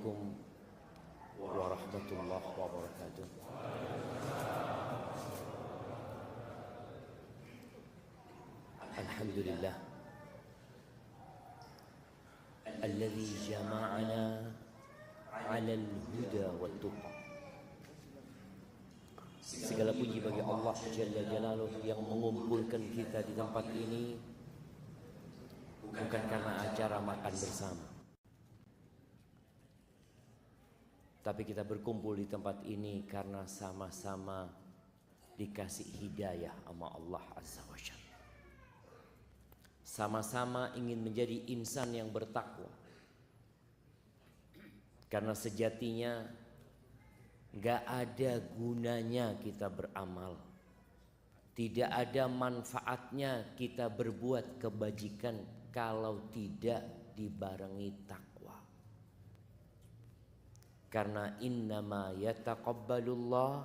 Assalamualaikum warahmatullahi wabarakatuh. Alhamdulillah alladzi jama'ana 'alal huda wat tuqa. Segala puji bagi Allah Jalla Jalaluh yang mengumpulkan kita di tempat ini bukan karena acara makan bersama, tapi kita berkumpul di tempat ini karena sama-sama dikasih hidayah sama Allah Azza wa Jalla. Sama-sama ingin menjadi insan yang bertakwa. Karena sejatinya gak ada gunanya kita beramal, tidak ada manfaatnya kita berbuat kebajikan kalau tidak dibarengi takwa. Karena innama yataqabbalullah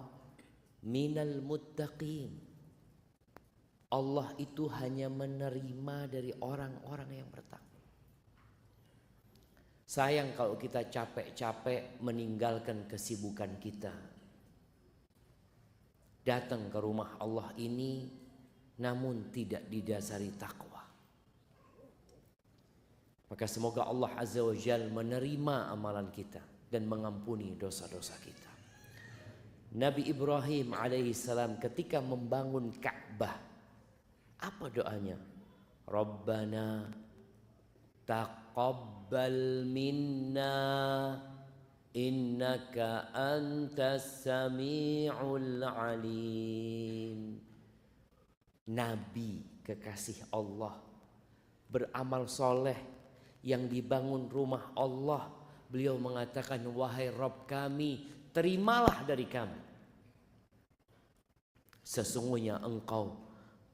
minal muttaqin. Allah itu hanya menerima dari orang-orang yang bertakwa. Sayang kalau kita capek-capek meninggalkan kesibukan kita, datang ke rumah Allah ini namun tidak didasari takwa. Maka semoga Allah Azza wa Jalla menerima amalan kita dan mengampuni dosa-dosa kita. Nabi Ibrahim alaihissalam ketika membangun Ka'bah, apa doanya? Rabbana taqabbal minna innaka antas sami'ul alim. Nabi kekasih Allah beramal soleh yang dibangun rumah Allah, beliau mengatakan, wahai Rabb kami, terimalah dari kami. Sesungguhnya Engkau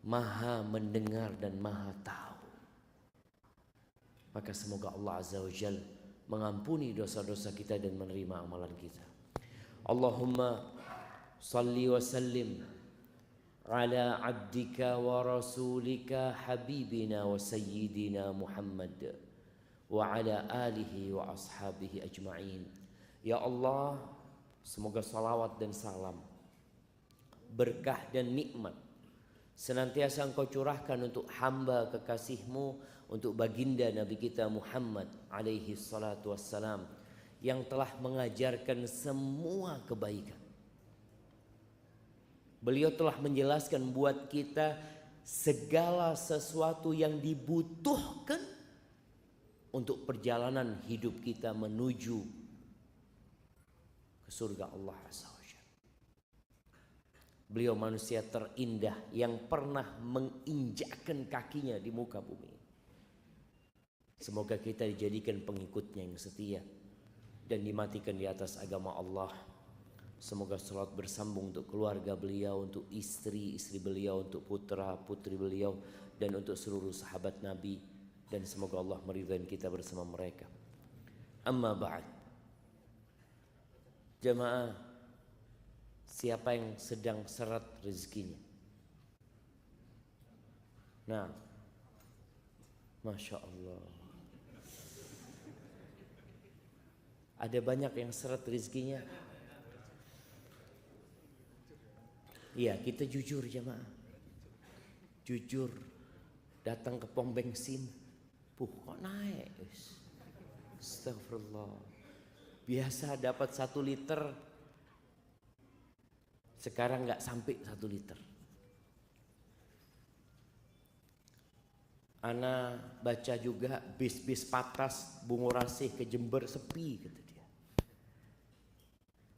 Maha mendengar dan Maha tahu. Maka semoga Allah Azza wa Jalla mengampuni dosa-dosa kita dan menerima amalan kita. Allahumma salli wa sallim ala abdika wa rasulika habibina wa sayyidina Muhammad wa ala alihi wa ashabihi ajma'in. Ya Allah, semoga salawat dan salam, berkah dan nikmat senantiasa Engkau curahkan untuk hamba kekasih-Mu, untuk baginda Nabi kita Muhammad alaihi salatu wassalam, yang telah mengajarkan semua kebaikan. Beliau telah menjelaskan buat kita segala sesuatu yang dibutuhkan untuk perjalanan hidup kita menuju ke surga Allah Azza wa Jalla. Beliau manusia terindah yang pernah menginjakkan kakinya di muka bumi. Semoga kita dijadikan pengikutnya yang setia dan dimatikan di atas agama Allah. Semoga salat bersambung untuk keluarga beliau, untuk istri-istri beliau, untuk putra-putri beliau, dan untuk seluruh sahabat Nabi. Dan semoga Allah meridhai kita bersama mereka. Amma ba'd. Jamaah, siapa yang sedang seret rezekinya? Nah, Masya Allah, ada banyak yang seret rezekinya. Iya, kita jujur jamaah, jujur. Datang ke pom bensin, kok naik? Astagfirullah. Biasa dapat 1 liter, sekarang nggak sampai 1 liter. Ana baca juga bis-bis patas Bungurasih ke Jember sepi, kata dia.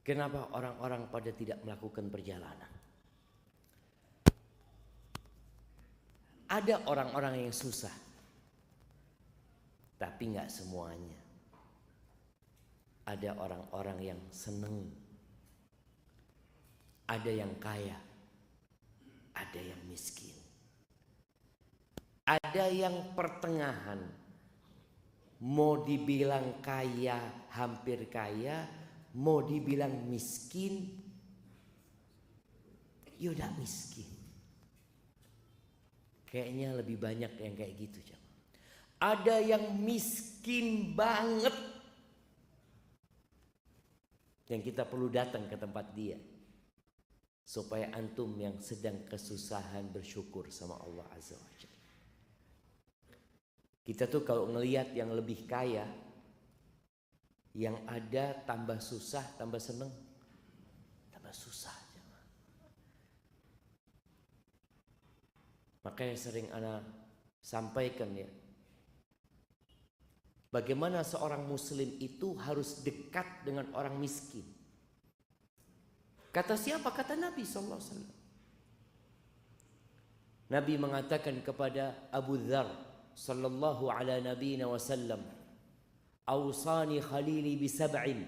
Kenapa orang-orang pada tidak melakukan perjalanan? Ada orang-orang yang susah, tapi nggak semuanya. Ada orang-orang yang seneng, ada yang kaya, ada yang miskin, ada yang pertengahan. Mau dibilang kaya, hampir kaya, mau dibilang miskin, ya udah miskin. Kayaknya lebih banyak yang kayak gitu. Ada yang miskin banget, yang kita perlu datang ke tempat dia, supaya antum yang sedang kesusahan bersyukur sama Allah Azza wa Jalla. Kita tuh kalau ngelihat yang lebih kaya, yang ada tambah susah, tambah seneng, tambah susah. Makanya sering ana sampaikan ya, bagaimana seorang muslim itu harus dekat dengan orang miskin. Kata siapa? Kata Nabi SAW. Nabi mengatakan kepada Abu Dzar sallallahu ala nabiyina wasallam, "Ausani khalili bi sab'in."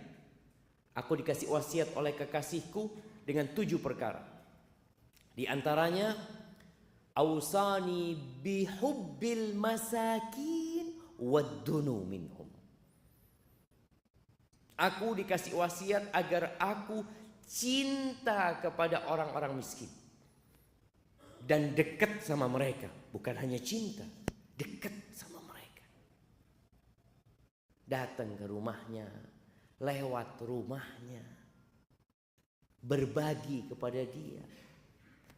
Aku dikasih wasiat oleh kekasihku dengan 7 perkara. Di antaranya, ausani bihubbil masakin waddunu minhum. Aku dikasih wasiat agar aku cinta kepada orang-orang miskin dan dekat sama mereka. Bukan hanya cinta, dekat sama mereka. Datang ke rumahnya, lewat rumahnya, berbagi kepada dia.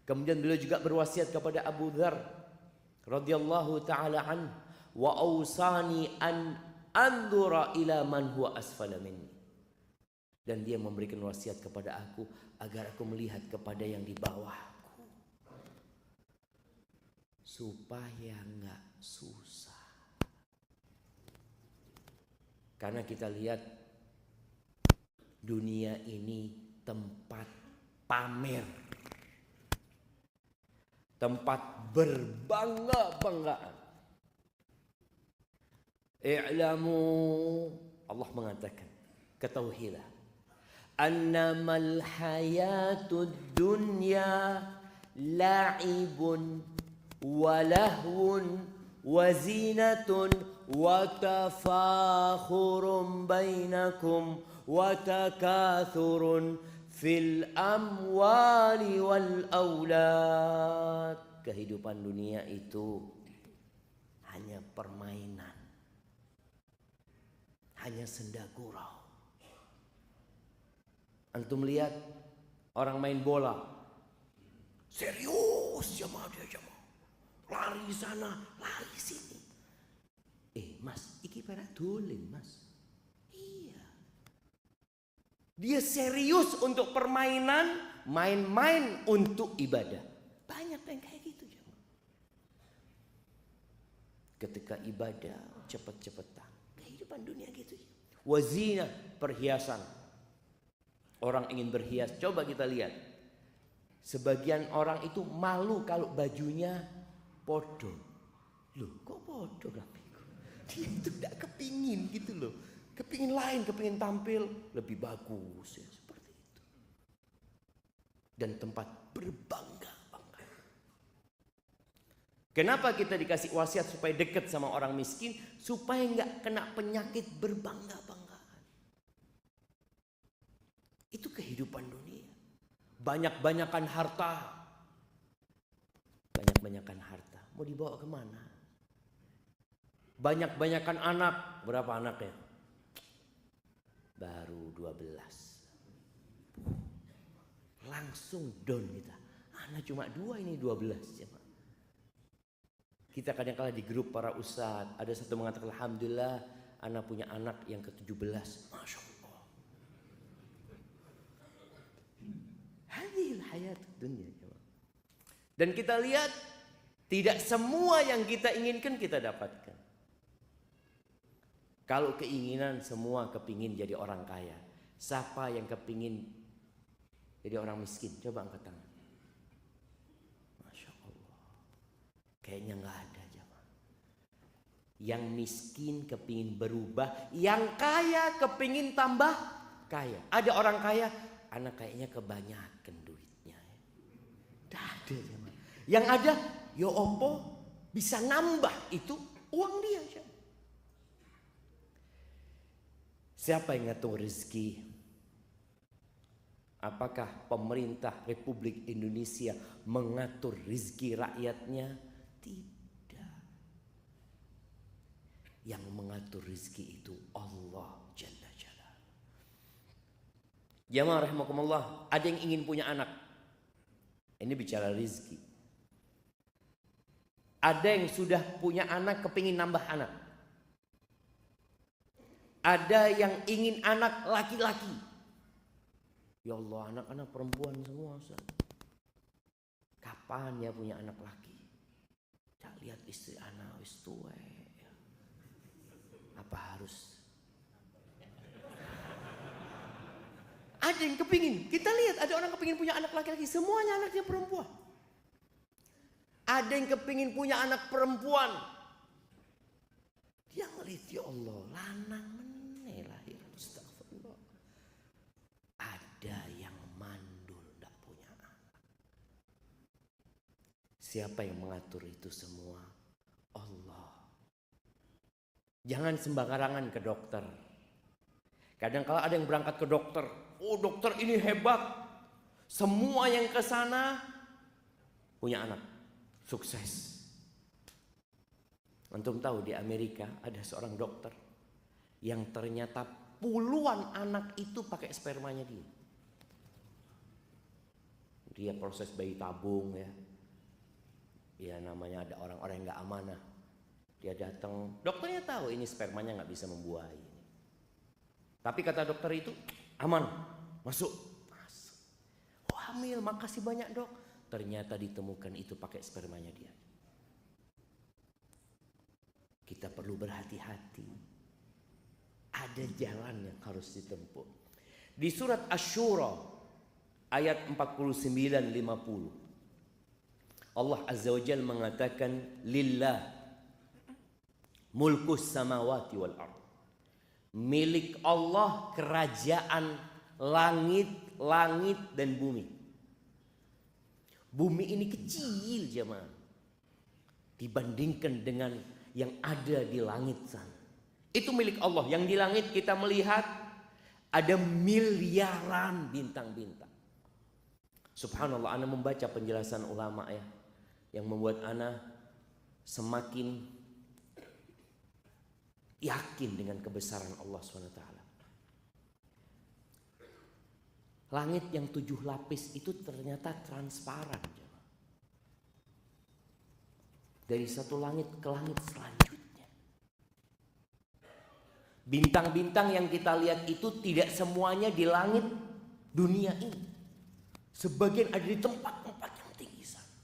Kemudian beliau juga berwasiat kepada Abu Dzar radhiyallahu taala an, wa ausani an andura ila man huwa asfala minni. Dan dia memberikan wasiat kepada aku agar aku melihat kepada yang di bawahku, supaya enggak susah. Karena kita lihat dunia ini tempat pamer, tempat berbangga-banggaan. I'lamu, Allah mengatakan, ketahuilah, annamal hayatud dunya la'ibun wa lahwun wa zinatun wa tafakhurun bainakum wa takathurun fil amwali wal aulad. Kehidupan dunia itu hanya permainan, hanya senda gurau. Antum lihat orang main bola, serius jamaah dia jamaah, lari sana, lari sini. Mas, iki para dolen mas. Iya. Dia serius untuk permainan, main-main untuk ibadah. Banyak yang kayak gitu jamaah. Ketika ibadah cepet-cepetan. Kehidupan dunia gitu. Wazina, perhiasan. Orang ingin berhias, coba kita lihat. Sebagian orang itu malu kalau bajunya podo. Loh, kok podo rapiku? Dia itu tidak kepingin gitu loh. Kepingin lain, kepingin tampil lebih bagus ya, seperti itu. Dan tempat berbangga-bangga. Kenapa kita dikasih wasiat supaya dekat sama orang miskin? Supaya nggak kena penyakit berbangga-banggaan. Itu kehidupan dunia. Banyak-banyakan harta. Banyak-banyakan harta. Mau dibawa kemana? Banyak-banyakan anak. Berapa anaknya? Baru 12. Langsung down kita. Anak cuma 2, ini 12. Kita kadang-kala di grup para ustadz, ada satu mengatakan, alhamdulillah anak punya anak yang ke-17. Masya Allah. Hadhil hayat dunia. Dan kita lihat, tidak semua yang kita inginkan kita dapatkan. Kalau keinginan semua kepingin jadi orang kaya. Siapa yang kepingin jadi orang miskin? Coba angkat tangan. Masya Allah. Kayaknya gak ada jamaah. Yang miskin kepingin berubah, yang kaya kepingin tambah kaya. Ada orang kaya, anak kayaknya kebanyakan duitnya. Tidak ada jamaah. Yang ada, ya opo bisa nambah itu uang dia. Siapa yang ngatur rezeki? Apakah pemerintah Republik Indonesia mengatur rezeki rakyatnya? Tidak. Yang mengatur rezeki itu Allah Jalla Jalla. Jamaah rahimakumullah, ada yang ingin punya anak. Ini bicara rizki. Ada yang sudah punya anak, kepingin nambah anak. Ada yang ingin anak laki-laki. Ya Allah, anak-anak perempuan semua, Ustaz. Kapan ya punya anak laki? Tak lihat istri anak wis tuwe. Apa harus? Ada yang kepingin. Kita lihat ada orang kepingin punya anak laki-laki. Semuanya anaknya perempuan. Ada yang kepingin punya anak perempuan. Dia ngelihat, ya Allah, lanang meneh lahir. Astagfirullah. Ada yang mandul tidak punya anak. Siapa yang mengatur itu semua? Allah. Jangan sembarangan ke dokter. Kadang kala ada yang berangkat ke dokter. Oh, dokter ini hebat. Semua yang ke sana punya anak. Sukses. Antum tahu di Amerika ada seorang dokter yang ternyata puluhan anak itu pakai spermanya dia. Dia proses bayi tabung ya. Ya namanya ada orang-orang yang gak amanah. Dia datang, dokternya tahu ini spermanya gak bisa membuahi. Tapi kata dokter itu aman, masuk. Oh, hamil, makasih banyak dok. Ternyata ditemukan itu pakai spermanya dia. Kita perlu berhati-hati. Ada jalan yang harus ditempuh. Di surat Asy-Syura ayat 49-50. Allah Azza wa Jalla mengatakan lillah mulkus samawati wal ardh. Milik Allah kerajaan langit dan bumi. Bumi ini kecil jemaah dibandingkan dengan yang ada di langit sana. Itu milik Allah. Yang di langit kita melihat ada miliaran bintang-bintang. Subhanallah, ana membaca penjelasan ulama ya, yang membuat ana semakin yakin dengan kebesaran Allah SWT. Langit yang 7 lapis itu ternyata transparan. Dari satu langit ke langit selanjutnya. Bintang-bintang yang kita lihat itu tidak semuanya di langit dunia ini. Sebagian ada di tempat-tempat yang tinggi sana.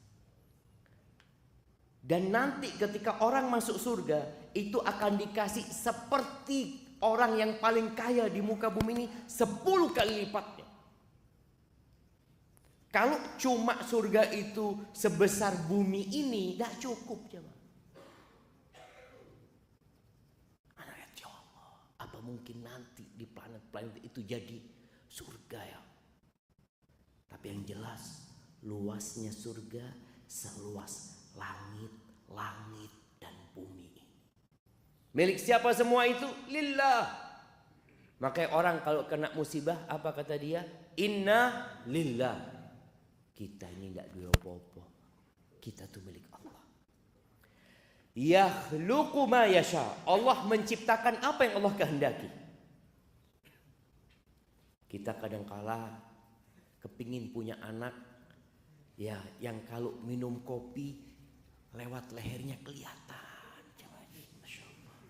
Dan nanti ketika orang masuk surga, itu akan dikasih seperti orang yang paling kaya di muka bumi ini 10 kali lipatnya. Kalau cuma surga itu sebesar bumi ini, tidak cukup jemaah. Anak ya Allah, apa mungkin nanti di planet-planet itu jadi surga ya? Tapi yang jelas luasnya surga seluas langit dan bumi ini. Milik siapa semua itu? Lillah. Makanya orang kalau kena musibah apa kata dia? Inna lillah. Kita ini tidak dua apa-apa. Kita tuh milik Allah. Yakhluqu ma yasha. Allah menciptakan apa yang Allah kehendaki. Kita kadang-kala kepingin punya anak ya yang kalau minum kopi lewat lehernya kelihatan. Masya Allah.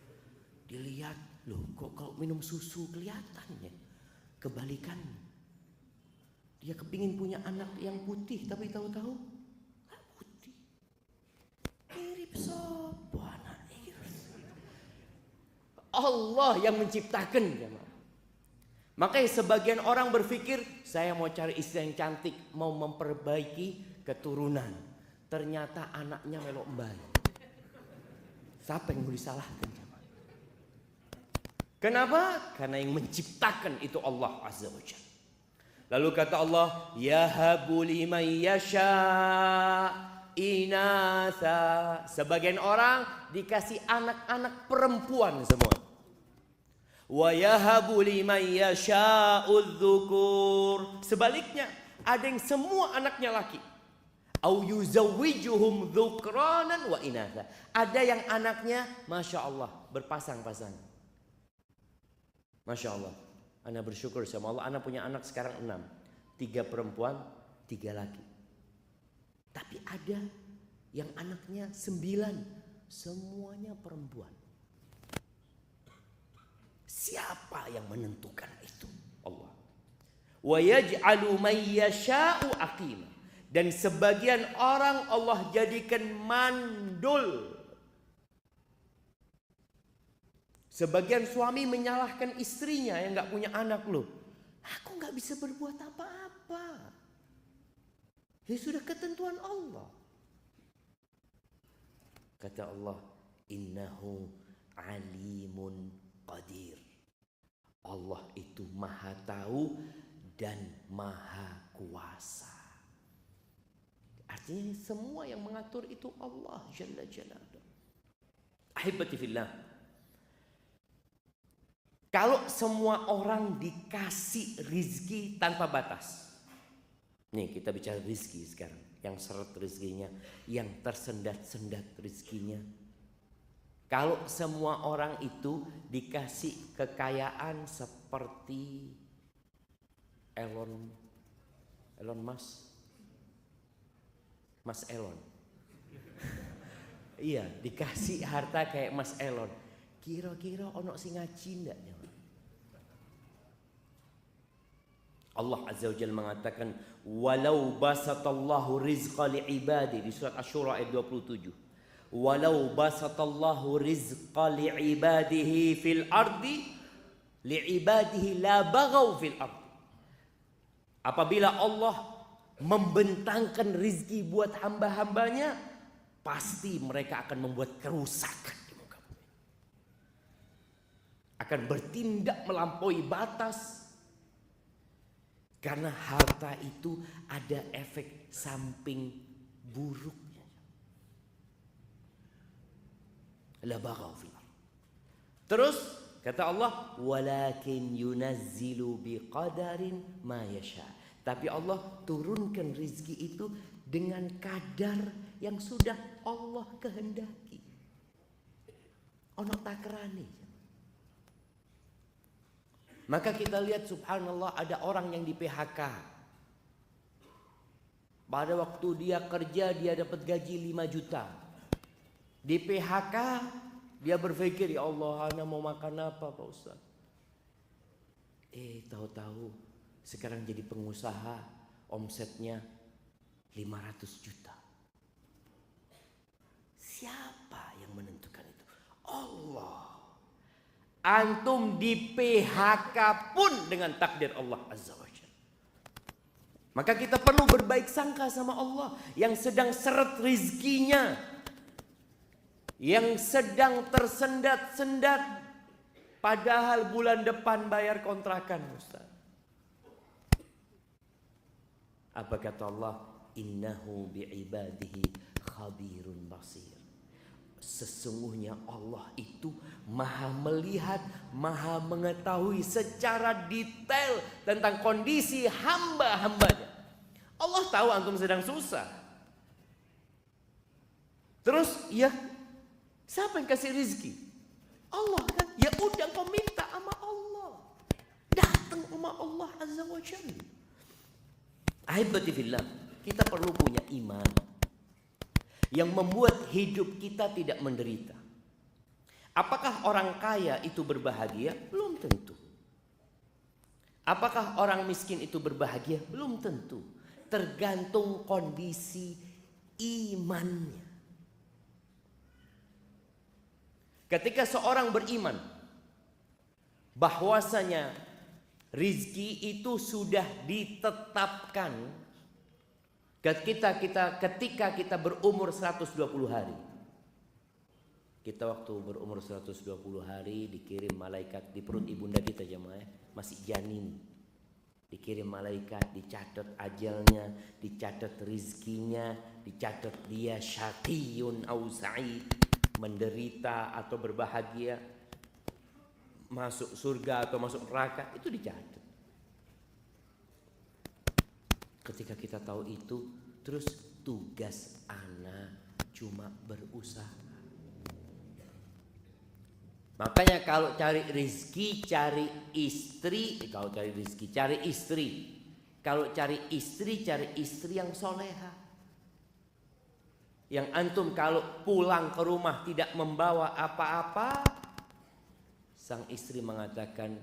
Dilihat, loh kok kalau minum susu kelihatan ya. Kebalikannya. Dia kepingin punya anak yang putih tapi tahu-tahu nggak putih. Mirip sopo anak ini. Allah yang menciptakan. Makanya sebagian orang berpikir saya mau cari istri yang cantik, mau memperbaiki keturunan. Ternyata anaknya melok mbay. Siapa yang mau disalahkan? Kenapa? Karena yang menciptakan itu Allah Azza wa Jalla. Lalu kata Allah, yahabu liman yasha inatha. Sebagian orang dikasih anak-anak perempuan semua. Wa yahabu liman yasha udzukur. Sebaliknya, ada yang semua anaknya laki. Au yuzawwijuhum dzukranan wa inatha. Ada yang anaknya Masya Allah berpasang-pasang. Masya Allah. Ana bersyukur sama Allah, ana punya anak sekarang 6. 3 perempuan, 3 laki. Tapi ada yang anaknya 9, semuanya perempuan. Siapa yang menentukan itu? Allah. Wa yaj'alu man yasha'u aqima. Dan sebagian orang Allah jadikan mandul. Sebagian suami menyalahkan istrinya yang gak punya anak loh. Aku gak bisa berbuat apa-apa. Ya sudah ketentuan Allah. Kata Allah, innahu alimun qadir. Allah itu maha tahu dan maha kuasa. Artinya semua yang mengatur itu Allah Jalla Jalaluhu. Ahibati fillah. Kalau semua orang dikasih rizki tanpa batas. Nih kita bicara rizki sekarang. Yang seret rizkinya, yang tersendat-sendat rizkinya. Kalau semua orang itu dikasih kekayaan seperti Elon Musk. Mas Elon. Iya, dikasih harta kayak Mas Elon. Kira-kira ono sing ngaji ndak? Allah Azza wa Jalla mengatakan, walau basatallahu rizqa li'ibadi, di surat Asy-Syura ayat 27. Walau basatallahu rizqa li'ibadihi fil ardi li'ibadihi la baghaw fil ardi. Apabila Allah membentangkan rizki buat hamba-hambanya, pasti mereka akan membuat kerusakan di muka bumi. Akan bertindak melampaui batas. Karena harta itu ada efek samping buruknya. La baghaw fil ardh. Terus kata Allah, walakin yunazzilu biqadarin ma yasha. Tapi Allah turunkan rizki itu dengan kadar yang sudah Allah kehendaki. Ono takrane. Maka kita lihat subhanallah ada orang yang di PHK. Pada waktu dia kerja dia dapat gaji 5 juta. Di PHK dia berpikir, ya Allah, ana mau makan apa Pak Ustaz? Tahu-tahu sekarang jadi pengusaha, omsetnya 500 juta. Siapa yang menentukan itu? Allah. Antum di PHK pun dengan takdir Allah Azza wa Jalla. Maka kita perlu berbaik sangka sama Allah yang sedang seret rizkinya, yang sedang tersendat-sendat, padahal bulan depan bayar kontrakan Ustaz. Apa kata Allah? Innahu bi'ibadihi khabirun basir. Sesungguhnya Allah itu maha melihat, maha mengetahui secara detail tentang kondisi hamba-hambanya. Allah tahu antum sedang susah. Terus ya, siapa yang kasih rizki? Allah kan? Ya udah kau minta sama Allah. Datang sama Allah Azza wa Jalla. Ahibati fillah, kita perlu punya iman yang membuat hidup kita tidak menderita. Apakah orang kaya itu berbahagia? Belum tentu. Apakah orang miskin itu berbahagia? Belum tentu. Tergantung kondisi imannya. Ketika seorang beriman bahwasanya rizki itu sudah ditetapkan ketika kita berumur 120 hari. Kita waktu berumur 120 hari dikirim malaikat di perut ibunda kita jemaah, masih janin. Dikirim malaikat, dicatat ajalnya, dicatat rizkinya, dicatat dia syaqiyun au sa'id, menderita atau berbahagia, masuk surga atau masuk neraka, itu dicatat. Ketika kita tahu itu, terus tugas anak cuma berusaha. Makanya kalau cari rezeki, cari istri. Kalau cari rezeki, cari istri. Kalau cari istri yang soleha. Yang antum kalau pulang ke rumah tidak membawa apa-apa, sang istri mengatakan,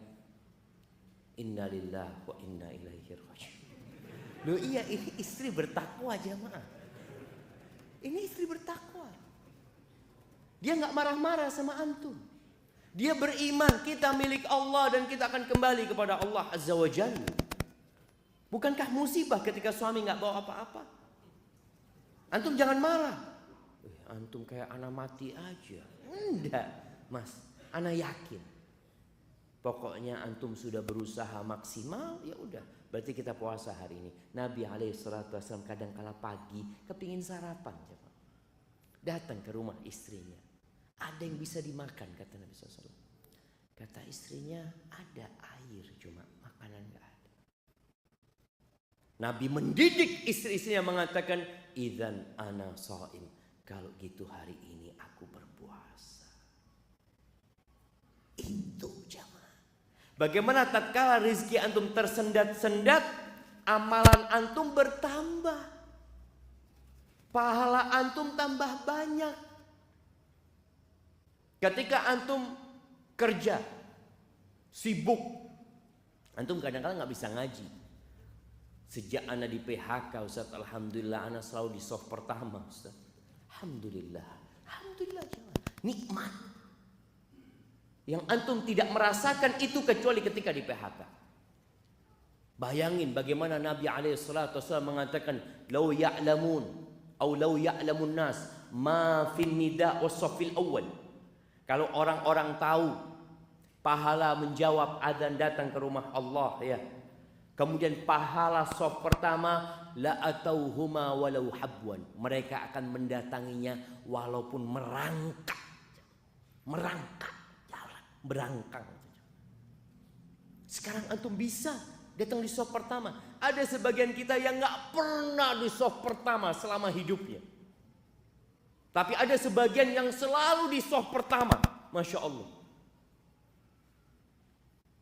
innalillahi wa inna ilaihi raji'un. Loh iya, ini istri bertakwa jamaah. Ini istri bertakwa. Dia nggak marah-marah sama antum. Dia beriman kita milik Allah dan kita akan kembali kepada Allah Azza wa Jalla. Bukankah musibah ketika suami nggak bawa apa-apa? Antum jangan marah. Antum kayak anak mati aja. Enggak, Mas. Anak yakin. Pokoknya antum sudah berusaha maksimal, ya udah. Berarti kita puasa hari ini. Nabi SAW kadang kala pagi kepingin sarapan. Datang ke rumah istrinya. Ada yang bisa dimakan, kata Nabi SAW. Kata istrinya, ada air cuma makanan gak ada. Nabi mendidik istri-istrinya mengatakan, idzan ana shaim. Kalau gitu hari ini aku berpuasa. Itu jamaah. Bagaimana tatkala rezeki antum tersendat-sendat, amalan antum bertambah. Pahala antum tambah banyak. Ketika antum kerja, sibuk, antum kadang-kadang nggak bisa ngaji. Sejak anak di PHK, Ustaz, alhamdulillah anak selalu di soft pertama, Ustaz. Alhamdulillah, alhamdulillah, nikmat. Yang antum tidak merasakan itu kecuali ketika di PHK. Bayangin bagaimana Nabi SAW mengatakan, "Lau ya'lamun, atau lau ya'lamun nas, ma fin nida was-saffil awal." Kalau orang-orang tahu pahala menjawab adzan datang ke rumah Allah, ya. Kemudian pahala shaf pertama, la atauhuma walau habwan. Mereka akan mendatanginya walaupun merangkak. Merangkak jalan, berangkang. Sekarang antum bisa datang di shaf pertama. Ada sebagian kita yang nggak pernah di shaf pertama selama hidupnya. Tapi ada sebagian yang selalu di shaf pertama. Masya Allah.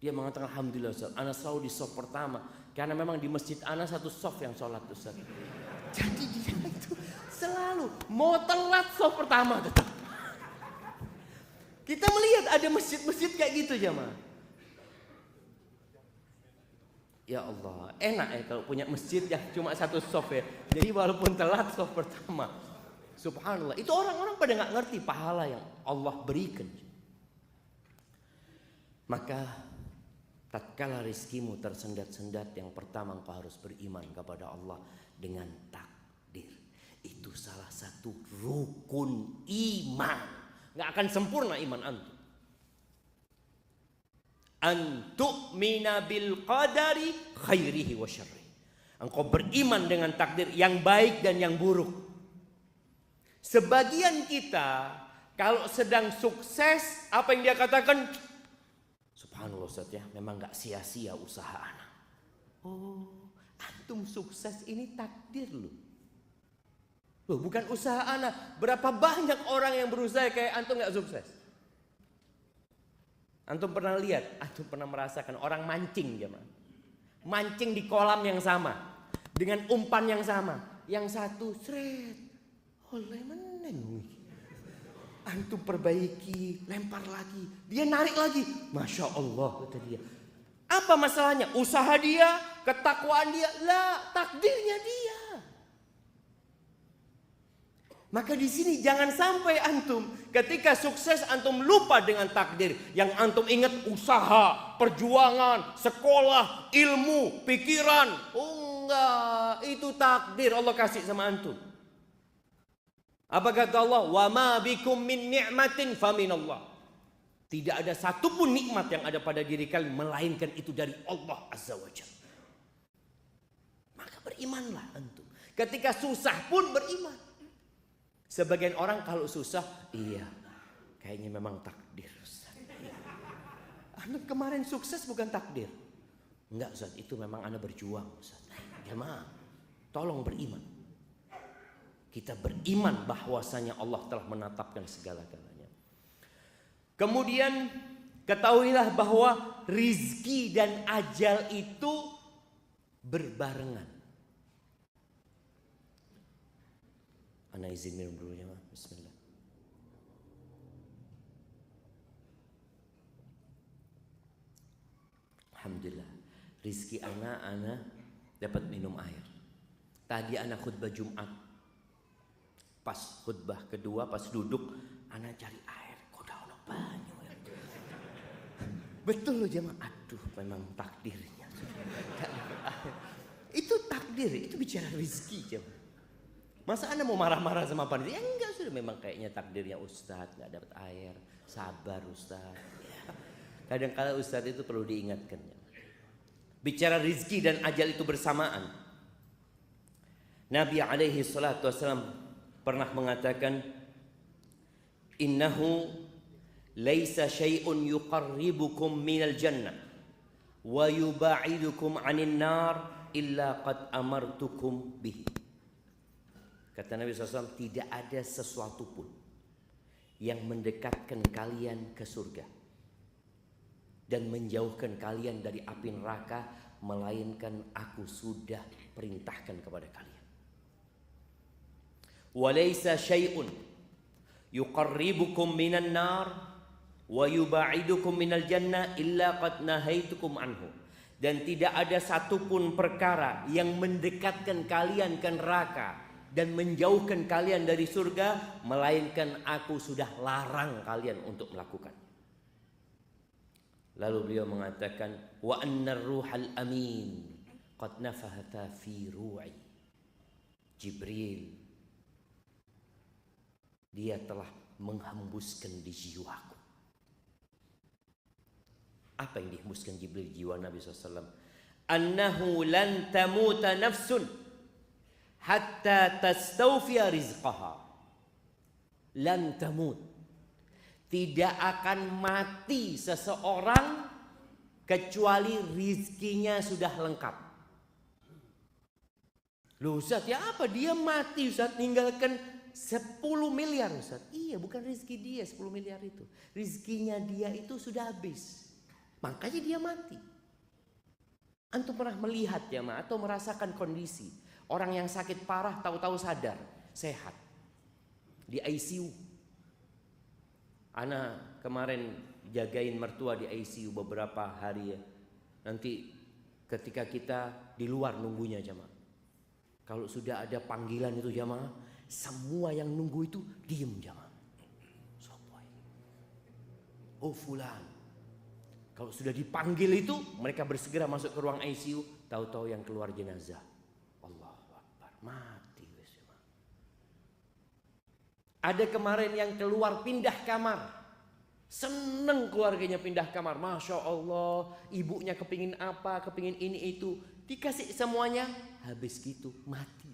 Dia mengatakan, alhamdulillah Ustaz, ana selalu di shaf pertama. Karena memang di masjid ana satu shaf yang sholat Ustaz. Jadi dia itu selalu mau telat shaf pertama tetap. Kita melihat ada masjid-masjid kayak gitu jamaah. Ya Allah, enak ya kalau punya masjid yang cuma satu shaf ya. Jadi walaupun telat shaf pertama, subhanallah, itu orang-orang pada nggak ngerti pahala yang Allah berikan. Maka tatkala rizkimu tersendat-sendat, yang pertama engkau harus beriman kepada Allah dengan takdir. Itu salah satu rukun iman. Nggak akan sempurna iman antum. Antu'mina bil qadari khairihi wa syarrihi. Engkau beriman dengan takdir yang baik dan yang buruk. Sebagian kita kalau sedang sukses, apa yang dia katakan? Subhanallah Ustaz ya, memang gak sia-sia usaha anak. Oh, antum sukses ini takdir loh. Loh, bukan usaha anak. Berapa banyak orang yang berusaha kayak antum gak sukses? Antum pernah lihat, antum pernah merasakan orang mancing jemaah. Mancing di kolam yang sama, dengan umpan yang sama. Yang satu seret, oleh meneng. Antum perbaiki, lempar lagi, dia narik lagi. Masya Allah kata dia. Apa masalahnya? Usaha dia, ketakwaan dia, lah takdirnya dia. Maka di sini jangan sampai antum ketika sukses antum lupa dengan takdir. Yang antum ingat usaha, perjuangan, sekolah, ilmu, pikiran. Oh enggak, itu takdir Allah kasih sama antum. Apa kata Allah? Wa ma bikum min ni'matin faminallah. Tidak ada satupun nikmat yang ada pada diri kalian melainkan itu dari Allah Azza wa Jalla. Maka berimanlah antum. Ketika susah pun beriman. Sebagian orang kalau susah, iya, kayaknya memang takdir. Anda kemarin sukses bukan takdir. Enggak Ustaz, itu memang Anda berjuang Ustaz. Jemaah, tolong beriman. Kita beriman bahwasanya Allah telah menetapkan segala-galanya. Kemudian ketahuilah bahwa rizki dan ajal itu berbarengan. Ana izin minum dulu ya, bismillah. Alhamdulillah, rizki ana dapat minum air. Tadi ana khutbah Jumat, pas khutbah kedua, pas duduk, ana cari air. Kok dah ono banyu ya? Betul loh jemaah. Aduh, memang takdirnya. Itu takdir, itu bicara rizki jemaah. Masa anda mau marah-marah sama panitia? Ya enggak, sudah memang kayaknya takdirnya Ustadz nggak dapat air. Sabar Ustadz. Ya. Kadang-kala Ustadz itu perlu diingatkan. Bicara rizki dan ajal itu bersamaan. Nabi alaihi salatu wassalam pernah mengatakan, innahu laisa syai'un yuqarribukum minal jannah wa yuba'idukum 'anil nar illa qad amartukum bihi. Kata Nabi SAW, tidak ada sesuatu pun yang mendekatkan kalian ke surga dan menjauhkan kalian dari api neraka, melainkan aku sudah perintahkan kepada kalian. Walaysa syai'un yuqarribukum minan nar wa yuba'idukum minal jannah illa qad nahaitukum anhu. Dan tidak ada satupun perkara yang mendekatkan kalian ke neraka dan menjauhkan kalian dari surga, melainkan aku sudah larang kalian untuk melakukan. Lalu beliau mengatakan, wa annar ruhal amin qad nafahata fi ru'i. Jibril, dia telah menghembuskan di jiwaku. Apa yang dihembuskan Jibril di jiwa Nabi SAW? Annahu lan tamuta nafsun hatta tastawfiya rizqaha. Lan tamut. Tidak akan mati seseorang kecuali rizkinya sudah lengkap. Loh Ustaz, ya apa dia mati Ustaz, tinggalkan 10 miliar Ustaz? Iya, bukan rizki dia 10 miliar itu. Rizkinya dia itu sudah habis. Makanya dia mati. Antum pernah melihat ya atau merasakan kondisi orang yang sakit parah tahu-tahu sadar, sehat, di ICU. Ana kemarin jagain mertua di ICU beberapa hari ya. Nanti ketika kita di luar nunggunya jamaah, kalau sudah ada panggilan itu jamaah, semua yang nunggu itu diem jamaah. Sopoy. Oh fulan. Kalau sudah dipanggil itu mereka bersegera masuk ke ruang ICU, tahu-tahu yang keluar jenazah. Allahu Akbar, mati. Ada kemarin yang keluar pindah kamar. Seneng keluarganya pindah kamar. Masya Allah, ibunya kepingin apa, kepingin ini itu. Dikasih semuanya, habis gitu mati.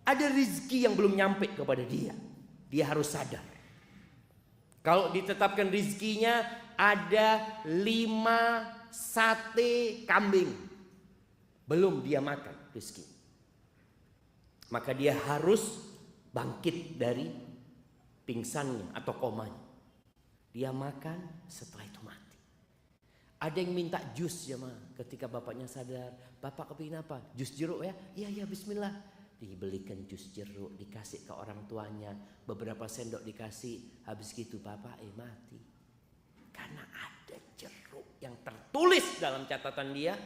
Ada rezeki yang belum nyampe kepada dia. Dia harus sadar. Kalau ditetapkan rezekinya ada 5 sate kambing, belum dia makan rezeki. Maka dia harus bangkit dari pingsannya atau komanya. Dia makan, setelah itu mati. Ada yang minta jus ya ketika bapaknya sadar. Bapak kepingin apa? Jus jeruk ya? Iya bismillah. Dibelikan jus jeruk, dikasih ke orang tuanya, beberapa sendok dikasih, habis gitu bapak mati. Karena ada jeruk yang tertulis dalam catatan dia,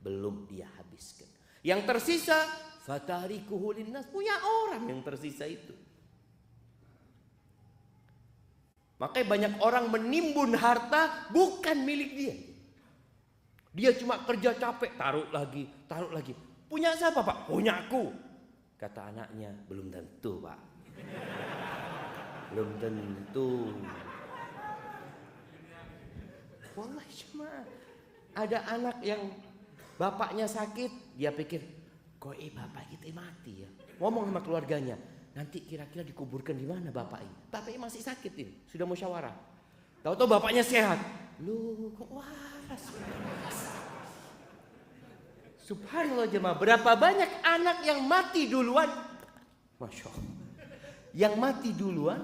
belum dia habiskan. Yang tersisa, fatarikuhu linnas, punya orang yang tersisa itu. Makanya banyak orang menimbun harta bukan milik dia. Dia cuma kerja capek, taruh lagi. Punya siapa pak? Punyaku. Kata anaknya, belum tentu pak. Belum tentu. Wallahi cuma ada anak yang bapaknya sakit, dia pikir, kok bapak kita mati ya. Ngomong sama keluarganya, nanti kira-kira dikuburkan di mana bapak ini? Bapaknya masih sakit ini, sudah musyawarah. Tahu-tahu bapaknya sehat. Loh, kok waras? Subhanallah jemaah, berapa banyak anak yang mati duluan? Masya Allah. Yang mati duluan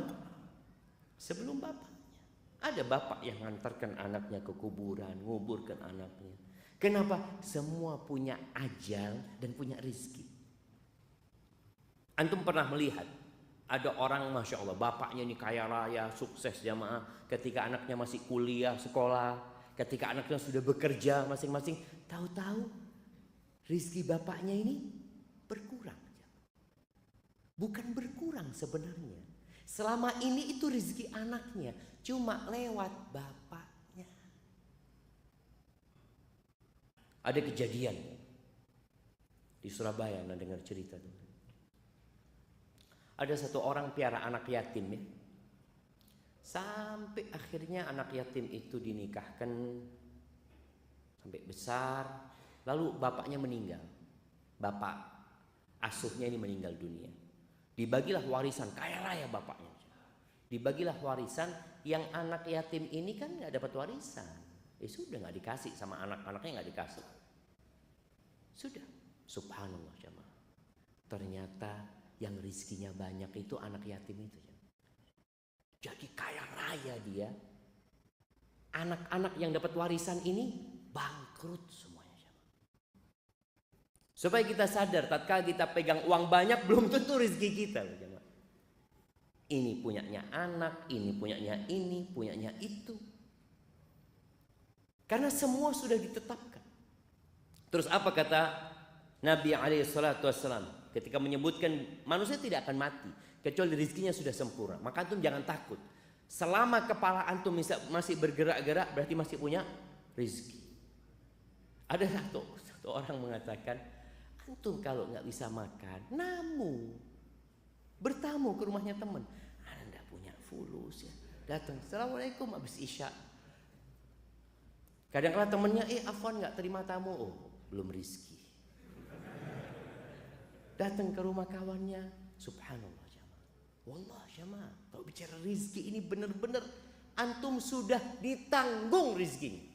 sebelum bapaknya. Ada bapak yang ngantarkan anaknya ke kuburan, nguburkan anaknya. Kenapa? Semua punya ajal dan punya rezeki. Antum pernah melihat ada orang, masya Allah, bapaknya ini kaya raya, sukses jamaah. Ketika anaknya masih kuliah, sekolah, ketika anaknya sudah bekerja masing-masing, tahu-tahu rezeki bapaknya ini berkurang. Bukan berkurang sebenarnya. Selama ini itu rezeki anaknya, cuma lewat bapaknya. Ada kejadian di Surabaya, Anda dengar cerita itu. Ada satu orang piara anak yatim ya. Sampai akhirnya anak yatim itu dinikahkan sampai besar, lalu bapaknya meninggal. Bapak asuhnya ini meninggal dunia. Dibagilah warisan, kaya raya bapaknya. Dibagilah warisan, yang anak yatim ini kan nggak dapat warisan. Sudah nggak dikasih sama anak-anaknya, nggak dikasih. Sudah, subhanallah jemaah. Ternyata yang rizkinya banyak itu anak yatim itu. Jadi kaya raya dia. Anak-anak yang dapat warisan ini bangkrut semuanya. Supaya kita sadar, tatkala kita pegang uang banyak belum tentu rezeki kita. Ini punyanya anak, ini punyanya ini, punyanya itu. Karena semua sudah ditetapkan. Terus apa kata Nabi SAW ketika menyebutkan manusia tidak akan mati kecuali rezekinya sudah sempurna. Maka antum jangan takut. Selama kepala antum masih bergerak-gerak berarti masih punya rezeki. Ada satu orang mengatakan, antum kalau nggak bisa makan, bertamu ke rumahnya teman. Anda punya fulus ya. Datang, assalamualaikum habis isya. Kadang-kadang temennya, afwan nggak terima tamu, belum rezeki. Datang ke rumah kawannya, subhanallah jamaah. Wallah jamaah, kalau bicara rezeki ini benar-benar antum sudah ditanggung rezekinya.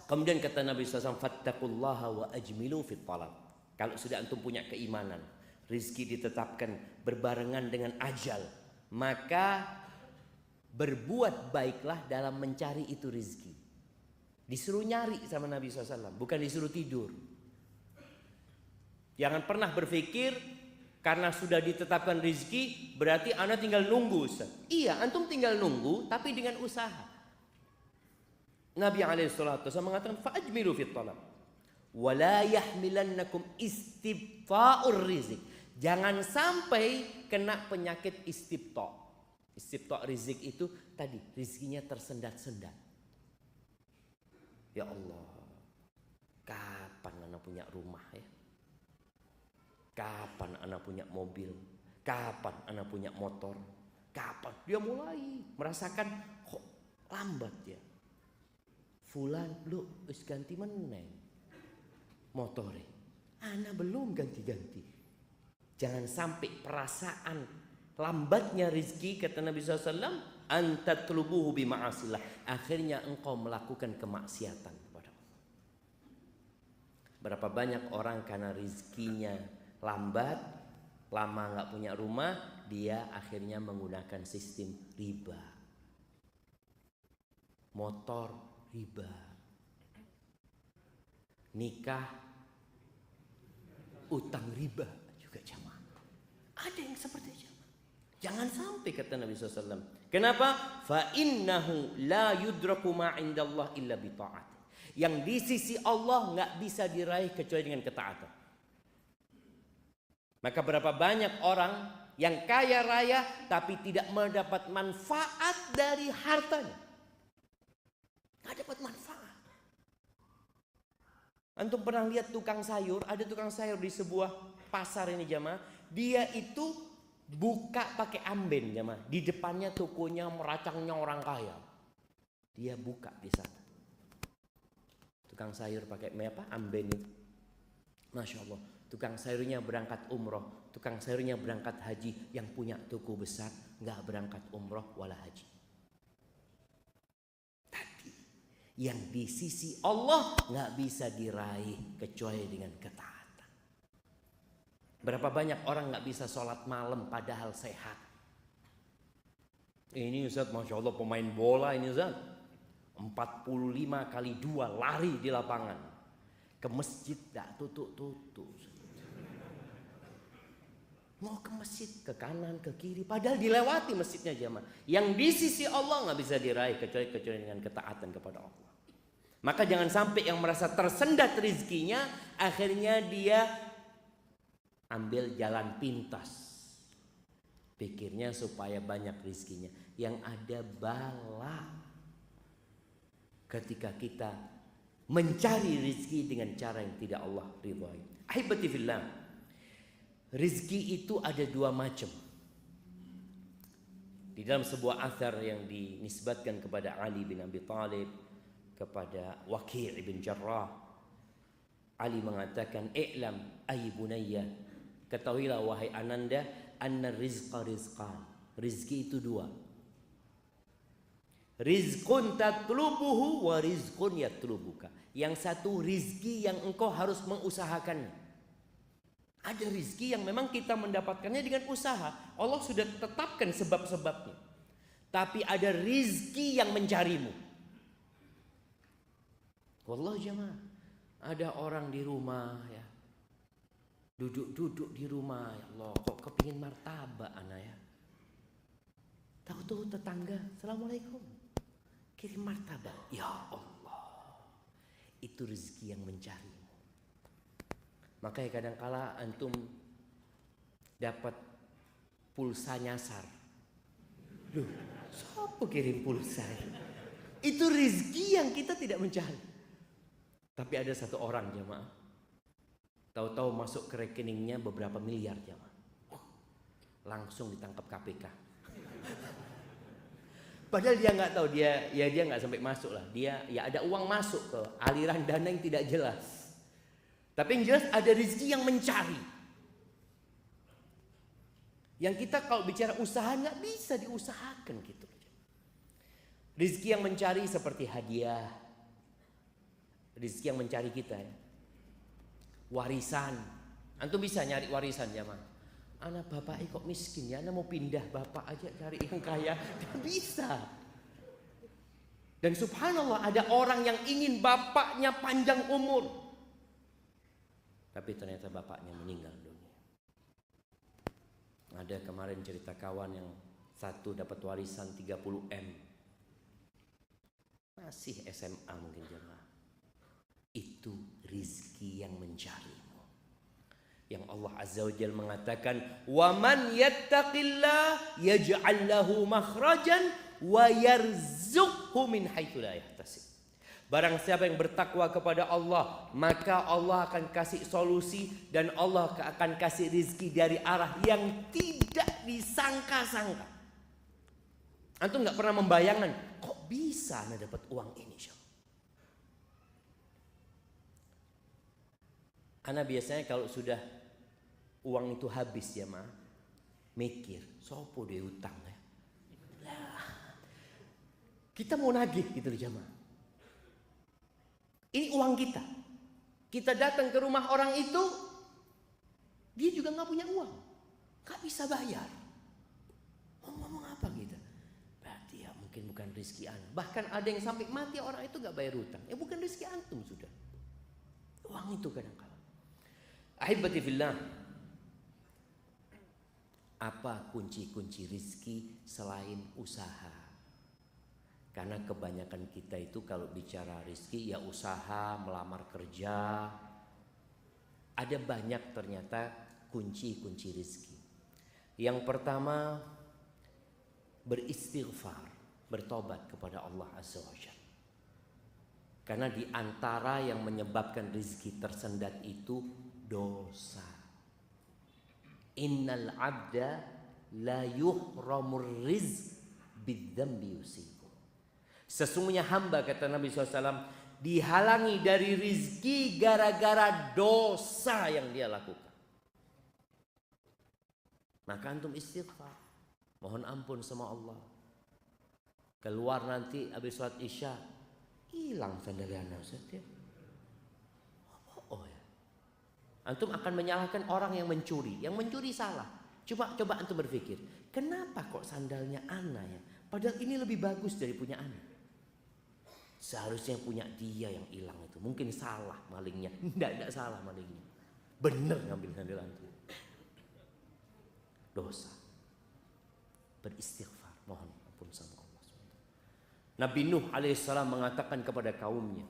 Kemudian kata Nabi SAW, fattaqullaha wa ajmilu fit talab. Kalau sudah antum punya keimanan, rezeki ditetapkan berbarengan dengan ajal, maka berbuat baiklah dalam mencari itu rezeki. Disuruh nyari sama Nabi SAW, bukan disuruh tidur. Jangan pernah berpikir karena sudah ditetapkan rezeki berarti Anda tinggal nunggu. Iya, antum tinggal nunggu tapi dengan usaha. Nabi SAW mengatakan fa'ajmilu fit talab wa la yahmilannakum istibta'ur rizq. Jangan sampai kena penyakit istibta'. Istibta' rizq itu tadi rizkinya tersendat-sendat. Ya Allah, kapan anak punya rumah ya? Kapan anak punya mobil? Kapan anak punya motor? Kapan? Dia mulai merasakan kok lambat ya. Fulan lu wis ganti meneng motore. Anak belum ganti-ganti. Jangan sampai perasaan lambatnya rezeki, kata Nabi SAW, antatlubuhu bima'asillah. Akhirnya engkau melakukan kemaksiatan kepada Allah. Berapa banyak orang karena rezekinya lambat, lama nggak punya rumah, dia akhirnya menggunakan sistem riba. Motor riba. Nikah utang riba juga jamaah. Ada yang seperti itu. Jangan sampai, kata Nabi SAW. Kenapa? Fa innahu la yudraku ma indallah illa bi ta'at. Yang di sisi Allah nggak bisa diraih kecuali dengan ketaatan. Maka berapa banyak orang yang kaya raya tapi tidak mendapat manfaat dari hartanya. Nggak dapat manfaat. Antum pernah lihat tukang sayur? Ada tukang sayur di sebuah pasar ini jamaah. Dia itu buka pakai amben jamaah. Di depannya tokonya meracangnya orang kaya. Dia buka di sana. Tukang sayur pakai apa? Amben itu. Masya Allah. Tukang sayurnya berangkat umroh, tukang sayurnya berangkat haji. Yang punya toko besar nggak berangkat umroh wala haji. Tadi yang di sisi Allah nggak bisa diraih kecuali dengan ketaatan. Berapa banyak orang nggak bisa sholat malam padahal sehat. Ini Ustaz, Masya Allah pemain bola ini Ustaz. 45 kali 2 lari di lapangan. Ke masjid tak tutup-tutup. Mau ke masjid, ke kanan, ke kiri. Padahal dilewati masjidnya jemaah. Yang di sisi Allah gak bisa diraih kecuali dengan ketaatan kepada Allah. Maka jangan sampai yang merasa tersendat rizkinya, akhirnya dia ambil jalan pintas. Pikirnya supaya banyak rizkinya. Yang ada bala. Ketika kita mencari rizki dengan cara yang tidak Allah ridhai. Ahibati fillah. Rizki itu ada 2 macam. Di dalam sebuah athar yang dinisbatkan kepada Ali bin Abi Thalib, kepada Waqi' bin Jarrah, Ali mengatakan, "I'lam ay bunayya, ketahuilah wahai ananda, anna rizqa rizqan." Rizki itu 2. Rizqun tatlubuhu wa rizqun yatlubuka. Yang satu rizki yang engkau harus mengusahakan. Ada rizki yang memang kita mendapatkannya dengan usaha. Allah sudah tetapkan sebab-sebabnya. Tapi ada rizki yang mencarimu. Wallah jemaah, ada orang di rumah ya, duduk-duduk di rumah, ya Allah, kok kepingin martabak anak ya. Tahu-tahu tetangga, Assalamualaikum, kirim martabak. Ya Allah, itu rezeki yang mencarimu. Makanya kadangkala antum dapat pulsa nyasar. Loh, siapa kirim pulsa? Itu rezeki yang kita tidak mencari. Tapi ada satu orang jemaah, tahu-tahu masuk ke rekeningnya beberapa miliar jemaah. Langsung ditangkap KPK. Padahal dia nggak tahu, dia nggak sampai masuk lah. Dia ya ada uang masuk ke aliran dana yang tidak jelas. Tapi yang jelas ada rezeki yang mencari. Yang kita kalau bicara usaha nggak bisa diusahakan gitu. Rezeki yang mencari seperti hadiah. Rezeki yang mencari kita ya. Warisan. Antum bisa nyari warisan jemaah. Anak bapak kok miskin ya, anak mau pindah bapak aja cari yang kaya. Tidak bisa. Dan subhanallah ada orang yang ingin bapaknya panjang umur. Tapi ternyata bapaknya meninggal dunia. Ada kemarin cerita kawan yang satu dapat warisan 30 M. Masih SMA mungkin jemaah. Itu rizki yang mencarimu. Yang Allah Azza wa Jalla mengatakan, "Wa man yattaqillah yaj'al lahu makhrajan wa yarzuqhu min haitsu la yahtasib." Barang siapa yang bertakwa kepada Allah, maka Allah akan kasih solusi dan Allah akan kasih rizki dari arah yang tidak disangka-sangka. Antum nggak pernah membayangkan, kok bisa anda dapat uang ini? Karena biasanya kalau sudah uang itu habis ya mah, mikir, sopo dia utang ya. Lah, kita mau nagih gitu loh jamaah. Ini uang kita. Kita datang ke rumah orang itu, dia juga nggak punya uang, nggak bisa bayar. Mau ngomong apa kita? Berarti ya mungkin bukan rezeki anak. Bahkan ada yang sampai mati orang itu nggak bayar utang. Ya bukan rezeki antum sudah. Uang itu kadang-kadang. Ahibati fillah, apa kunci-kunci rizki selain usaha? Karena kebanyakan kita itu kalau bicara rizki ya usaha, melamar kerja. Ada banyak ternyata kunci-kunci rizki. Yang pertama, beristighfar, bertobat kepada Allah Azza wa Jalla. Karena di antara yang menyebabkan rizki tersendat itu dosa. Innal abda la yuhramur rizq bidzambi yusibu. Sesungguhnya hamba, kata Nabi SAW, dihalangi dari rizki gara-gara dosa yang dia lakukan. Maka antum istighfar, mohon ampun sama Allah. Keluar nanti habis sholat isya, hilang sandalnya Ustaz ya. Oh ya. Antum akan menyalahkan orang yang mencuri. Yang mencuri salah. Coba antum berpikir, kenapa kok sandalnya ana ya Padahal ini lebih bagus dari punya anak. Seharusnya punya dia yang hilang itu. Mungkin salah malingnya. Tidak salah malingnya. Benar ngambil antu. Dosa. Beristighfar, mohon ampun sama Allah. Nabi Nuh alaihissalam mengatakan kepada kaumnya,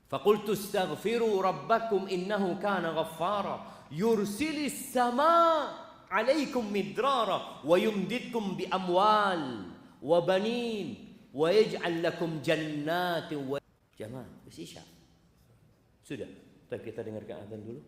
faqultu astaghfiru rabbakum innahu kana ghaffara yursilis sama alaikum midrara wa yumditkum bi amwal wa banin wa yaj'al lakum jannatin wa jamaah isya. Sudah, kita dengarkan azan dulu.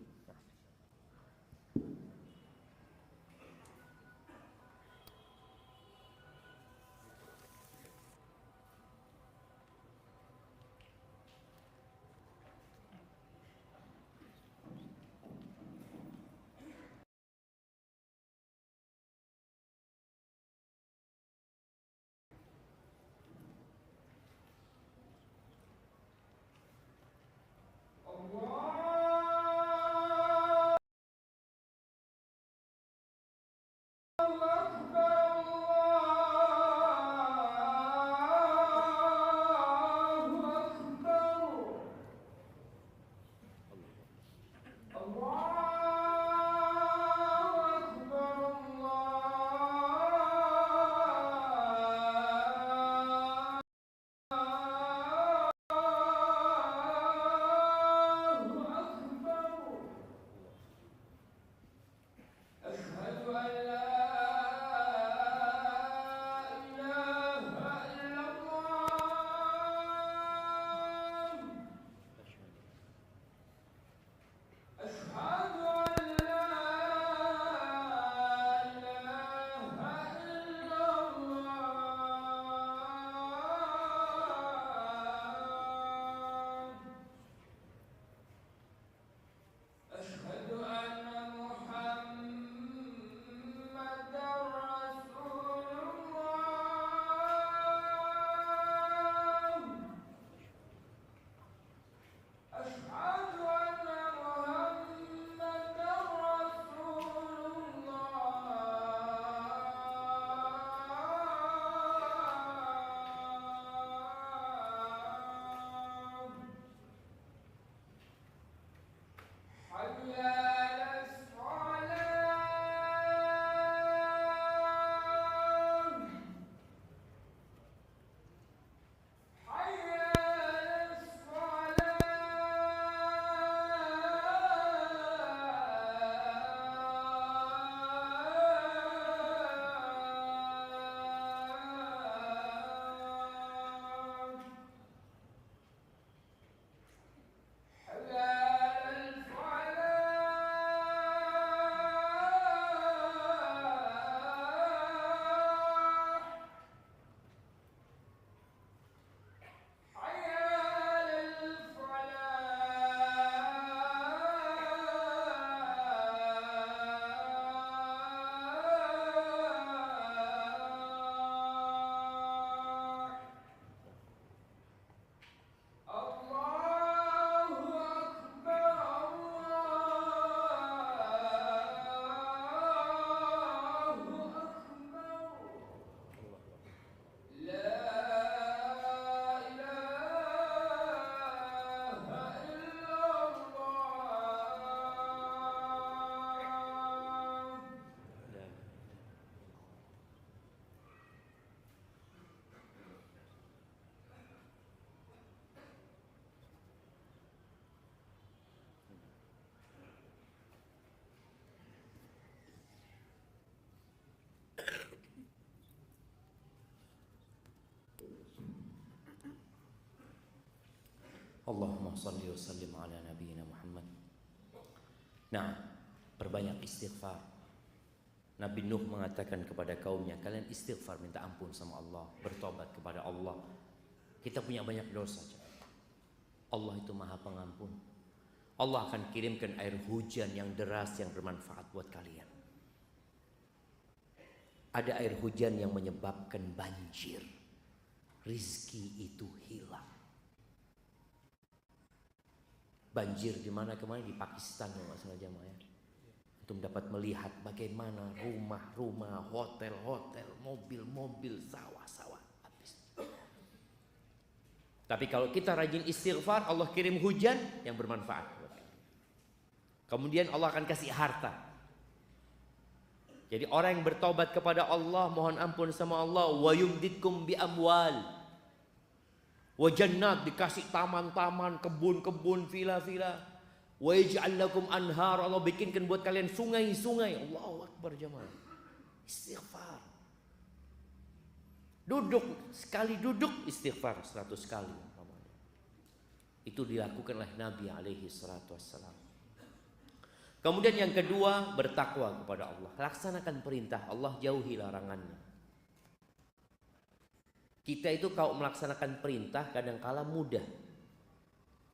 Allahumma salli wa sallim ala nabiyyina Muhammad. Nah, perbanyak istighfar. Nabi Nuh mengatakan kepada kaumnya, kalian istighfar, minta ampun sama Allah, bertobat kepada Allah. Kita punya banyak dosa. Allah itu Maha Pengampun. Allah akan kirimkan air hujan yang deras yang bermanfaat buat kalian. Ada air hujan yang menyebabkan banjir. Rizki itu hilang. Banjir di mana kemarin? Di Pakistan, kalau nggak salah jamaah ya. Antum dapat melihat bagaimana rumah-rumah, hotel-hotel, mobil-mobil, sawah-sawah habis. Tapi kalau kita rajin istighfar, Allah kirim hujan yang bermanfaat. Kemudian Allah akan kasih harta. Jadi orang yang bertobat kepada Allah, mohon ampun sama Allah, wa yumditkum bi amwal. Wa jannat, dikasih taman-taman, kebun-kebun, villa-villa. Wa yaj'al lakum anhar, Allah bikinkan buat kalian sungai-sungai. Allahu akbar jemaah. Istighfar. Duduk, sekali duduk istighfar 100 kali. Itu dilakukan oleh Nabi alaihi salatu wassalam. Kemudian yang kedua, bertakwa kepada Allah. Laksanakan perintah Allah, jauhi larangannya. Kita itu kalau melaksanakan perintah kadangkala mudah,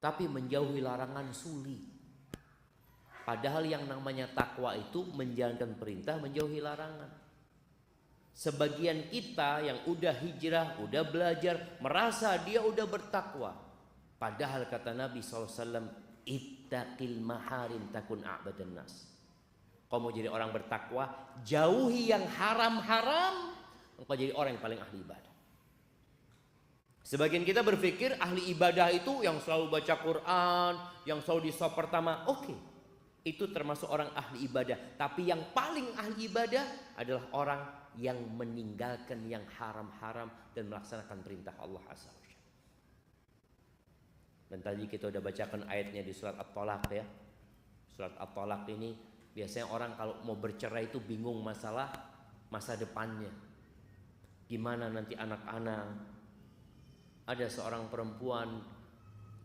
tapi menjauhi larangan sulit. Padahal yang namanya takwa itu menjalankan perintah, menjauhi larangan. Sebagian kita yang udah hijrah, udah belajar, merasa dia udah bertakwa. Padahal kata Nabi SAW, ittaqil maharim takun a'badan nas. Kau mau jadi orang bertakwa, jauhi yang haram-haram, engkau jadi orang yang paling ahli ibadah. Sebagian kita berpikir ahli ibadah itu yang selalu baca Quran, yang selalu di shaf pertama. Oke, itu termasuk orang ahli ibadah. Tapi yang paling ahli ibadah adalah orang yang meninggalkan yang haram-haram dan melaksanakan perintah Allah Azza wa Jalla. Dan tadi kita udah bacakan ayatnya di surat At-Thalaq ya. Surat At-Thalaq ini biasanya orang kalau mau bercerai itu bingung masalah masa depannya. Gimana nanti anak-anak. Ada seorang perempuan,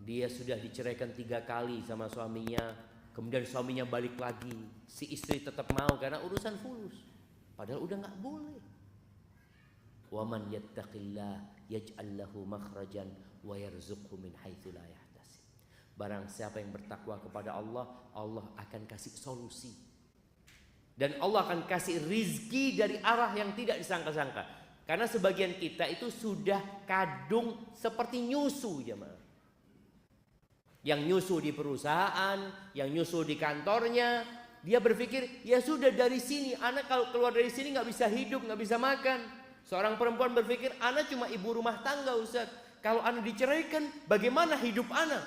dia sudah diceraikan 3 kali sama suaminya, kemudian suaminya balik lagi, si istri tetap mau karena urusan fulus, padahal udah nggak boleh. Wa man yattaqillah yaj'al lahu makhrajan wa yarzuqhu min haitsu la yahtasib. Barang siapa yang bertakwa kepada Allah, Allah akan kasih solusi. Dan Allah akan kasih rizki dari arah yang tidak disangka-sangka. Karena sebagian kita itu sudah kadung seperti nyusu jemaah. Yang nyusu di perusahaan, yang nyusu di kantornya, dia berpikir ya sudah dari sini, anak kalau keluar dari sini nggak bisa hidup, nggak bisa makan. Seorang perempuan berpikir anak cuma ibu rumah tangga Ustaz. Kalau anak diceraikan, bagaimana hidup anak?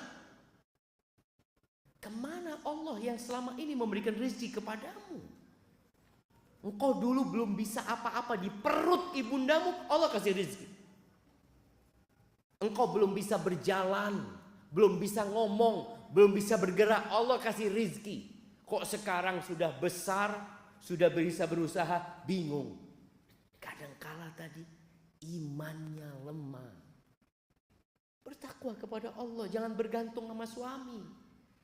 Kemana Allah yang selama ini memberikan rezeki kepadamu? Engkau dulu belum bisa apa-apa di perut ibundamu, Allah kasih rezeki. Engkau belum bisa berjalan, belum bisa ngomong, belum bisa bergerak, Allah kasih rezeki. Kok sekarang sudah besar, sudah bisa berusaha, bingung. Kadangkala tadi imannya lemah. Bertakwa kepada Allah, jangan bergantung sama suami.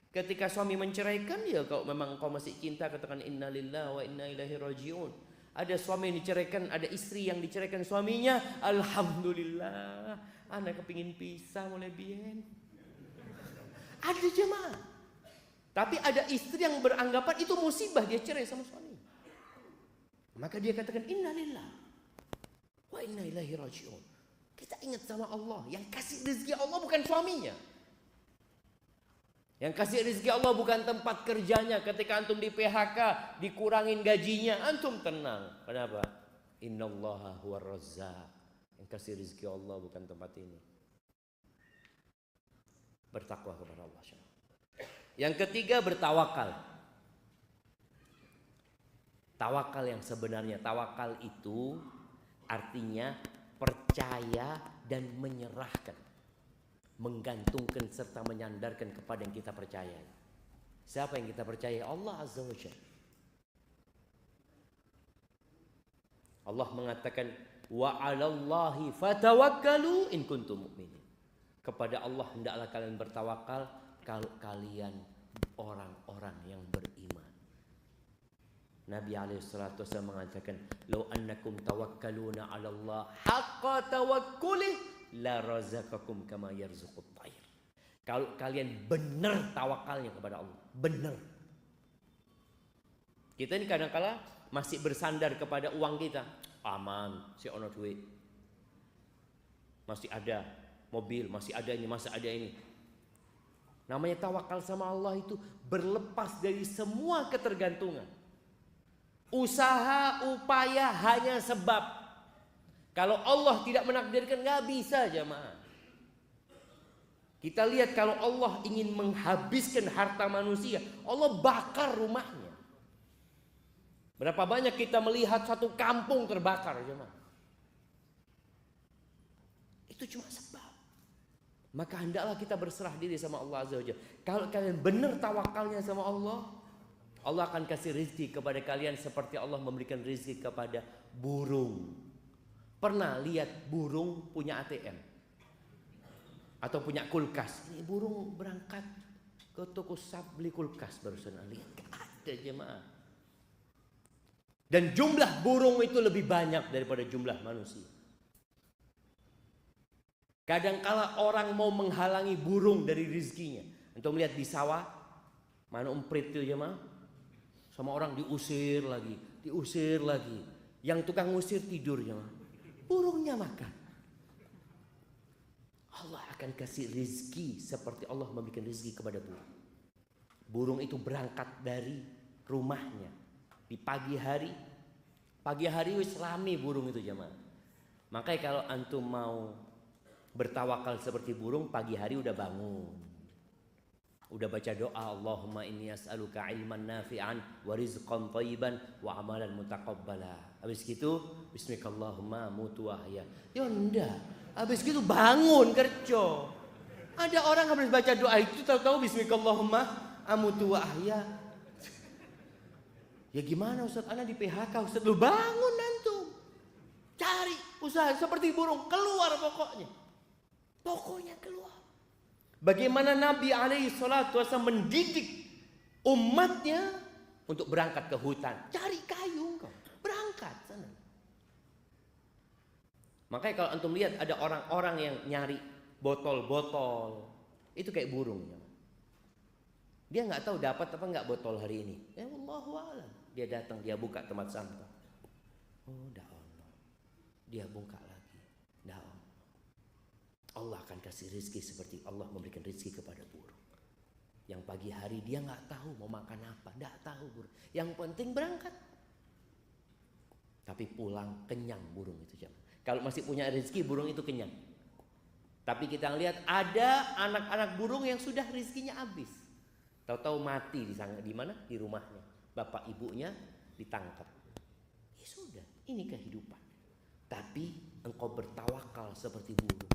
Ketika suami menceraikan, ya kalau memang kau masih cinta, katakan innalillahi wa inna ilaihi rajiun. Ada suami yang diceraikan, ada istri yang diceraikan suaminya, alhamdulillah, anak kepingin pisah mulai bien. Ada jemaah. Tapi ada istri yang beranggapan itu musibah, dia cerai sama suami. Maka dia katakan innalillahi wa inna ilaihi rajiun. Kita ingat sama Allah, yang kasih rezeki Allah bukan suaminya. Yang kasih rezeki Allah bukan tempat kerjanya. Ketika antum di PHK, dikurangin gajinya, antum tenang. Kenapa? Innallaha huwar razzaq. Yang kasih rezeki Allah bukan tempat ini. Bertakwa kepada Allah. Yang ketiga, bertawakal. Tawakal yang sebenarnya, tawakal itu artinya percaya dan menyerahkan. Menggantungkan serta menyandarkan kepada yang kita percaya. Siapa yang kita percaya? Allah Azza wa Jalla. Allah mengatakan wa 'alallahi fatawakkalu in kuntum mu'minin. Kepada Allah hendaklah kalian bertawakal kalau kalian orang-orang yang beriman. Nabi alaihi salatu wasallam mengatakan law annakum tawakkaluna 'ala Allah haqqa tawakkulih la razaqakum kama yarzuqut tayr. Kalau kalian benar tawakalnya kepada Allah, benar. Kita ini kadang-kala masih bersandar kepada uang kita. Aman, si ono duit. Masih ada mobil, masih ada ini, masih ada ini. Namanya tawakal sama Allah itu berlepas dari semua ketergantungan. Usaha, upaya hanya sebab. Kalau Allah tidak menakdirkan, nggak bisa jemaah. Kita lihat kalau Allah ingin menghabiskan harta manusia, Allah bakar rumahnya. Berapa banyak kita melihat satu kampung terbakar jemaah. Itu cuma sebab. Maka hendaklah kita berserah diri sama Allah Azza wa Jalla. Kalau kalian benar tawakalnya sama Allah, Allah akan kasih rezeki kepada kalian seperti Allah memberikan rezeki kepada burung. Pernah lihat burung punya ATM? Atau punya kulkas? Ini burung berangkat ke toko sap beli kulkas barusan. Lihat, ada jemaah. Dan jumlah burung itu lebih banyak daripada jumlah manusia. Kadangkala orang mau menghalangi burung dari rezekinya. Untuk melihat di sawah, mana umprit itu jemaah? Sama orang diusir lagi. Yang tukang usir tidur jemaah. Burungnya makan. Allah akan kasih rezeki seperti Allah memberikan rezeki kepada burung. Burung itu berangkat dari rumahnya di pagi hari. Pagi hari wis rame burung itu jemaah. Makanya kalau antum mau bertawakal seperti burung, pagi hari udah bangun. Udah baca doa, Allahumma inni as'aluka ilman nafi'an wa rizqan thayyiban wa amalan mutaqabbala. Habis gitu bismikallahumma mutu wa ahya. Ya enggak. Habis gitu bangun kerja. Ada orang habis baca doa itu tahu-tahu bismikallahumma amutu wa ahya. Ya gimana Ustaz? Ana di PHK Ustaz. Lu bangun antum. Cari usaha seperti burung, keluar pokoknya. Pokoknya keluar. Bagaimana Nabi alaihi salatu wasallam mendidik umatnya untuk berangkat ke hutan. Cari kayu engkau, berangkat sana. Makanya kalau antum lihat ada orang-orang yang nyari botol-botol, itu kayak burung. Dia nggak tahu dapat apa nggak botol hari ini. Ya Allahu a'lam. Dia datang, dia buka tempat sampah. Oh, dah Allah. Dia buka lagi. Dah Allah. Allah akan kasih rezeki seperti Allah memberikan rezeki kepada burung. Yang pagi hari dia nggak tahu mau makan apa, nggak tahu burung. Yang penting berangkat. Tapi pulang kenyang burung itu jemaah. Kalau masih punya rezeki burung itu kenyang. Tapi kita lihat ada anak-anak burung yang sudah rezekinya habis. Tahu-tahu mati di mana? Di rumahnya. Bapak ibunya ditangkap. Ya sudah, ini kehidupan. Tapi engkau bertawakal seperti burung.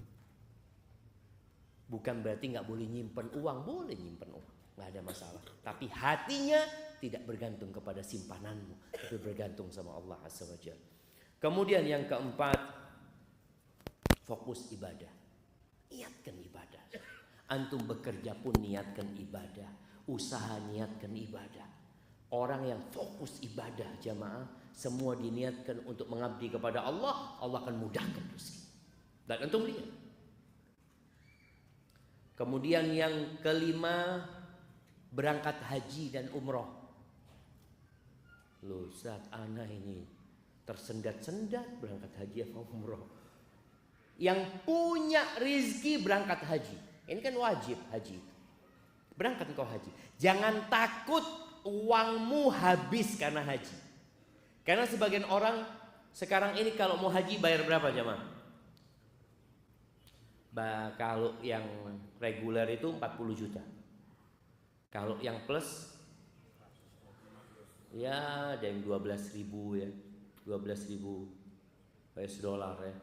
Bukan berarti nggak boleh nyimpen uang, boleh nyimpen uang, nggak ada masalah. Tapi hatinya tidak bergantung kepada simpananmu, tapi bergantung sama Allah Azza wa Jalla. Kemudian yang keempat, fokus ibadah. Niatkan ibadah. Antum bekerja pun niatkan ibadah, usaha niatkan ibadah. Orang yang fokus ibadah jamaah, semua diniatkan untuk mengabdi kepada Allah, Allah akan mudahkan rezeki. Dan antum lihat. Kemudian yang kelima, berangkat haji dan umroh. Loh Ustaz, ana ini tersendat-sendat berangkat haji atau umroh. Yang punya rezeki berangkat haji. Ini kan wajib haji. Berangkat engkau haji. Jangan takut uangmu habis karena haji. Karena sebagian orang sekarang ini kalau mau haji bayar berapa jemaah? Kalau yang reguler itu 40 juta. Kalau yang plus ya ada yang 12.000 ya. 12.000 US dollar ya.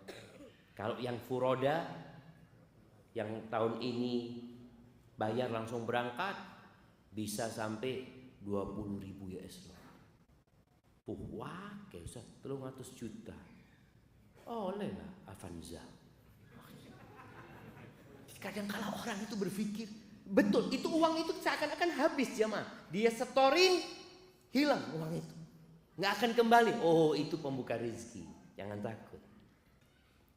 Kalau yang furoda yang tahun ini bayar langsung berangkat bisa sampai 20.000 US dollar. Wah, kayak Ustaz 300 juta. Oleh lah Avanza. Kadang-kala orang itu berpikir, betul itu uang itu seakan-akan habis jemaah. Dia setorin, hilang uang itu. Nggak akan kembali. Oh, itu pembuka rezeki. Jangan takut.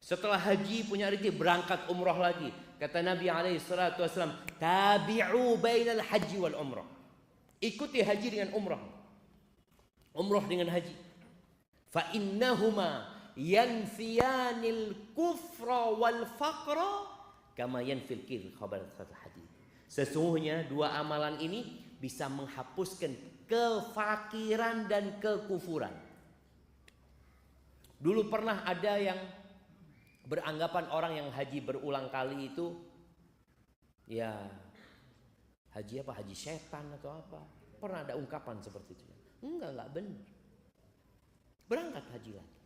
Setelah haji punya rezeki, berangkat umroh lagi. Kata Nabi alaihissalatu wassalam, tabi'u bainal haji wal umroh. Ikuti haji dengan umroh. Umroh dengan haji. Fa innahuma yanfiyanil kufra wal faqra kama yanfil kir khabar hadis. Sesungguhnya dua amalan ini bisa menghapuskan kefakiran dan kekufuran. Dulu pernah ada yang beranggapan orang yang haji berulang kali itu ya haji apa? Haji setan atau apa? Pernah ada ungkapan seperti itu. Enggak benar. Berangkat haji lagi.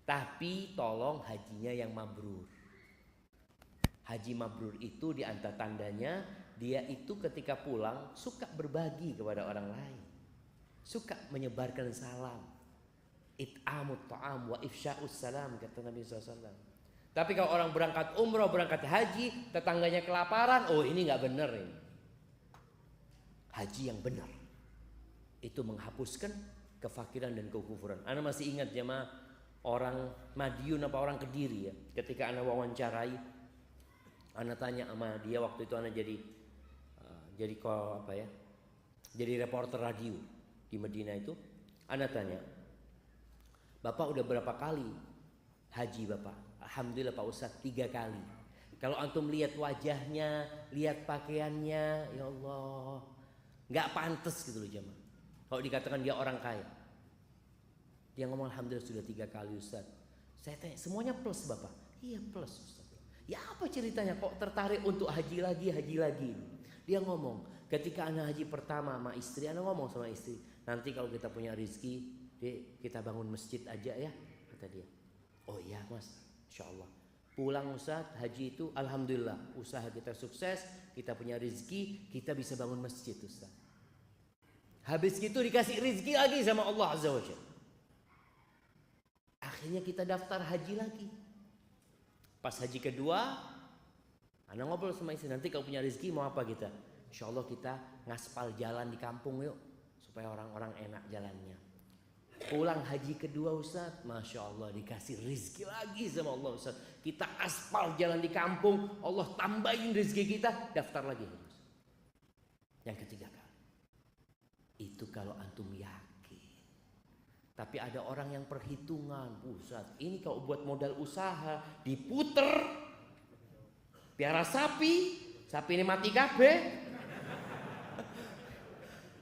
Tapi tolong hajinya yang mabrur. Haji mabrur itu di antara tandanya dia itu ketika pulang suka berbagi kepada orang lain. Suka menyebarkan salam. It'amut ta'am wa ifsya'us salam kata Nabi SAW. Tapi kalau orang berangkat umroh, berangkat haji, tetangganya kelaparan, oh ini gak benar ini. Haji yang benar itu menghapuskan kefakiran dan kekufuran. Ana masih ingat jemaah orang Madiun apa orang Kediri ya. Ketika ana wawancarai, ana tanya sama dia waktu itu ana jadi jadi reporter radio di Madinah itu. Ana tanya, Bapak udah berapa kali haji Bapak? Alhamdulillah Pak Ustadz 3 kali. Kalau antum lihat wajahnya, lihat pakaiannya, ya Allah, nggak pantas gitu loh jemaah. Kalau dikatakan dia orang kaya, dia ngomong Alhamdulillah sudah 3 kali Ustadz. Saya tanya semuanya plus Bapak? Iya plus Ustadz. Ya apa ceritanya kok tertarik untuk haji lagi? Dia ngomong ketika anak haji pertama sama istri, anak ngomong sama istri, nanti kalau kita punya rezeki, kita bangun masjid aja ya, kata dia. Oh iya mas, insya Allah. Pulang Ustadz haji itu alhamdulillah usaha kita sukses, kita punya rezeki, kita bisa bangun masjid Ustadz. Habis itu dikasih rezeki lagi sama Allah Azza wa Jalla. Akhirnya kita daftar haji lagi. Pas haji kedua, anak ngobrol sama istri, nanti kalau punya rezeki mau apa kita? Insya Allah kita ngaspal jalan di kampung yuk, supaya orang-orang enak jalannya. Pulang haji kedua Ustaz, Masya Allah dikasih rezeki lagi sama Allah Ustaz. Kita aspal jalan di kampung, Allah tambahin rezeki kita, daftar lagi. Yang ketiga kali. Itu kalau antum yakin. Tapi ada orang yang perhitungan, Ustaz, ini kalau buat modal usaha diputer, piara sapi ini mati kabeh.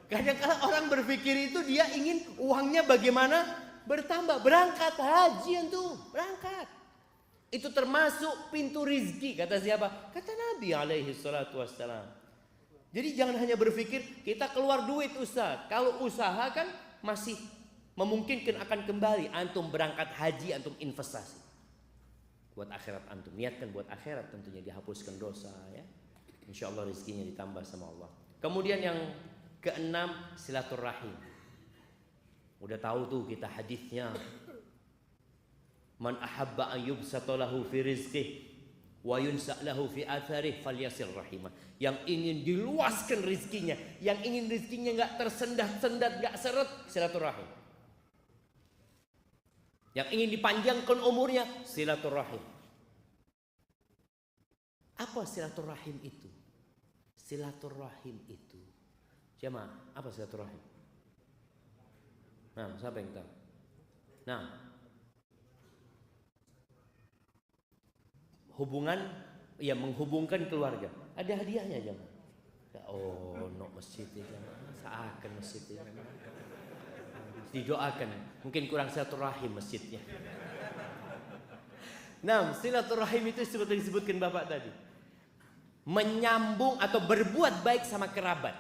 Kadang-kadang orang berpikir itu dia ingin uangnya bagaimana bertambah. Berangkat haji antum, berangkat. Itu termasuk pintu rizki, kata siapa? Kata Nabi alaihi salatu wassalam. Jadi jangan hanya berpikir kita keluar duit Ustaz. Kalau usaha kan masih memungkinkan akan kembali. Antum berangkat haji, antum investasi buat akhirat antum. Niatkan buat akhirat tentunya, dihapuskan dosa ya. Insya Allah rezekinya ditambah sama Allah. Kemudian yang keenam, silaturahim. Udah tahu tuh kita hadisnya. Man ahabba an yubsata lahu fi rizqihi wa yunsa lahu fi atharih falyasir rahimah. Yang ingin diluaskan rizkinya, yang ingin rizkinya nggak tersendat-sendat, nggak seret, silaturahim. Yang ingin dipanjangkan umurnya, silaturahim. Apa silaturahim itu? Silaturahim itu, jemaah, apa silaturahim? Nah, siapa yang tahu? Nah, hubungan, ya menghubungkan keluarga. Ada hadiahnya jemaah. Oh, no masjid jemaah. Seakan masjid jemaah. Didoakan, mungkin kurang silaturahim masjidnya. Nah, silaturahim itu seperti disebutkan Bapak tadi. Menyambung atau berbuat baik sama kerabat.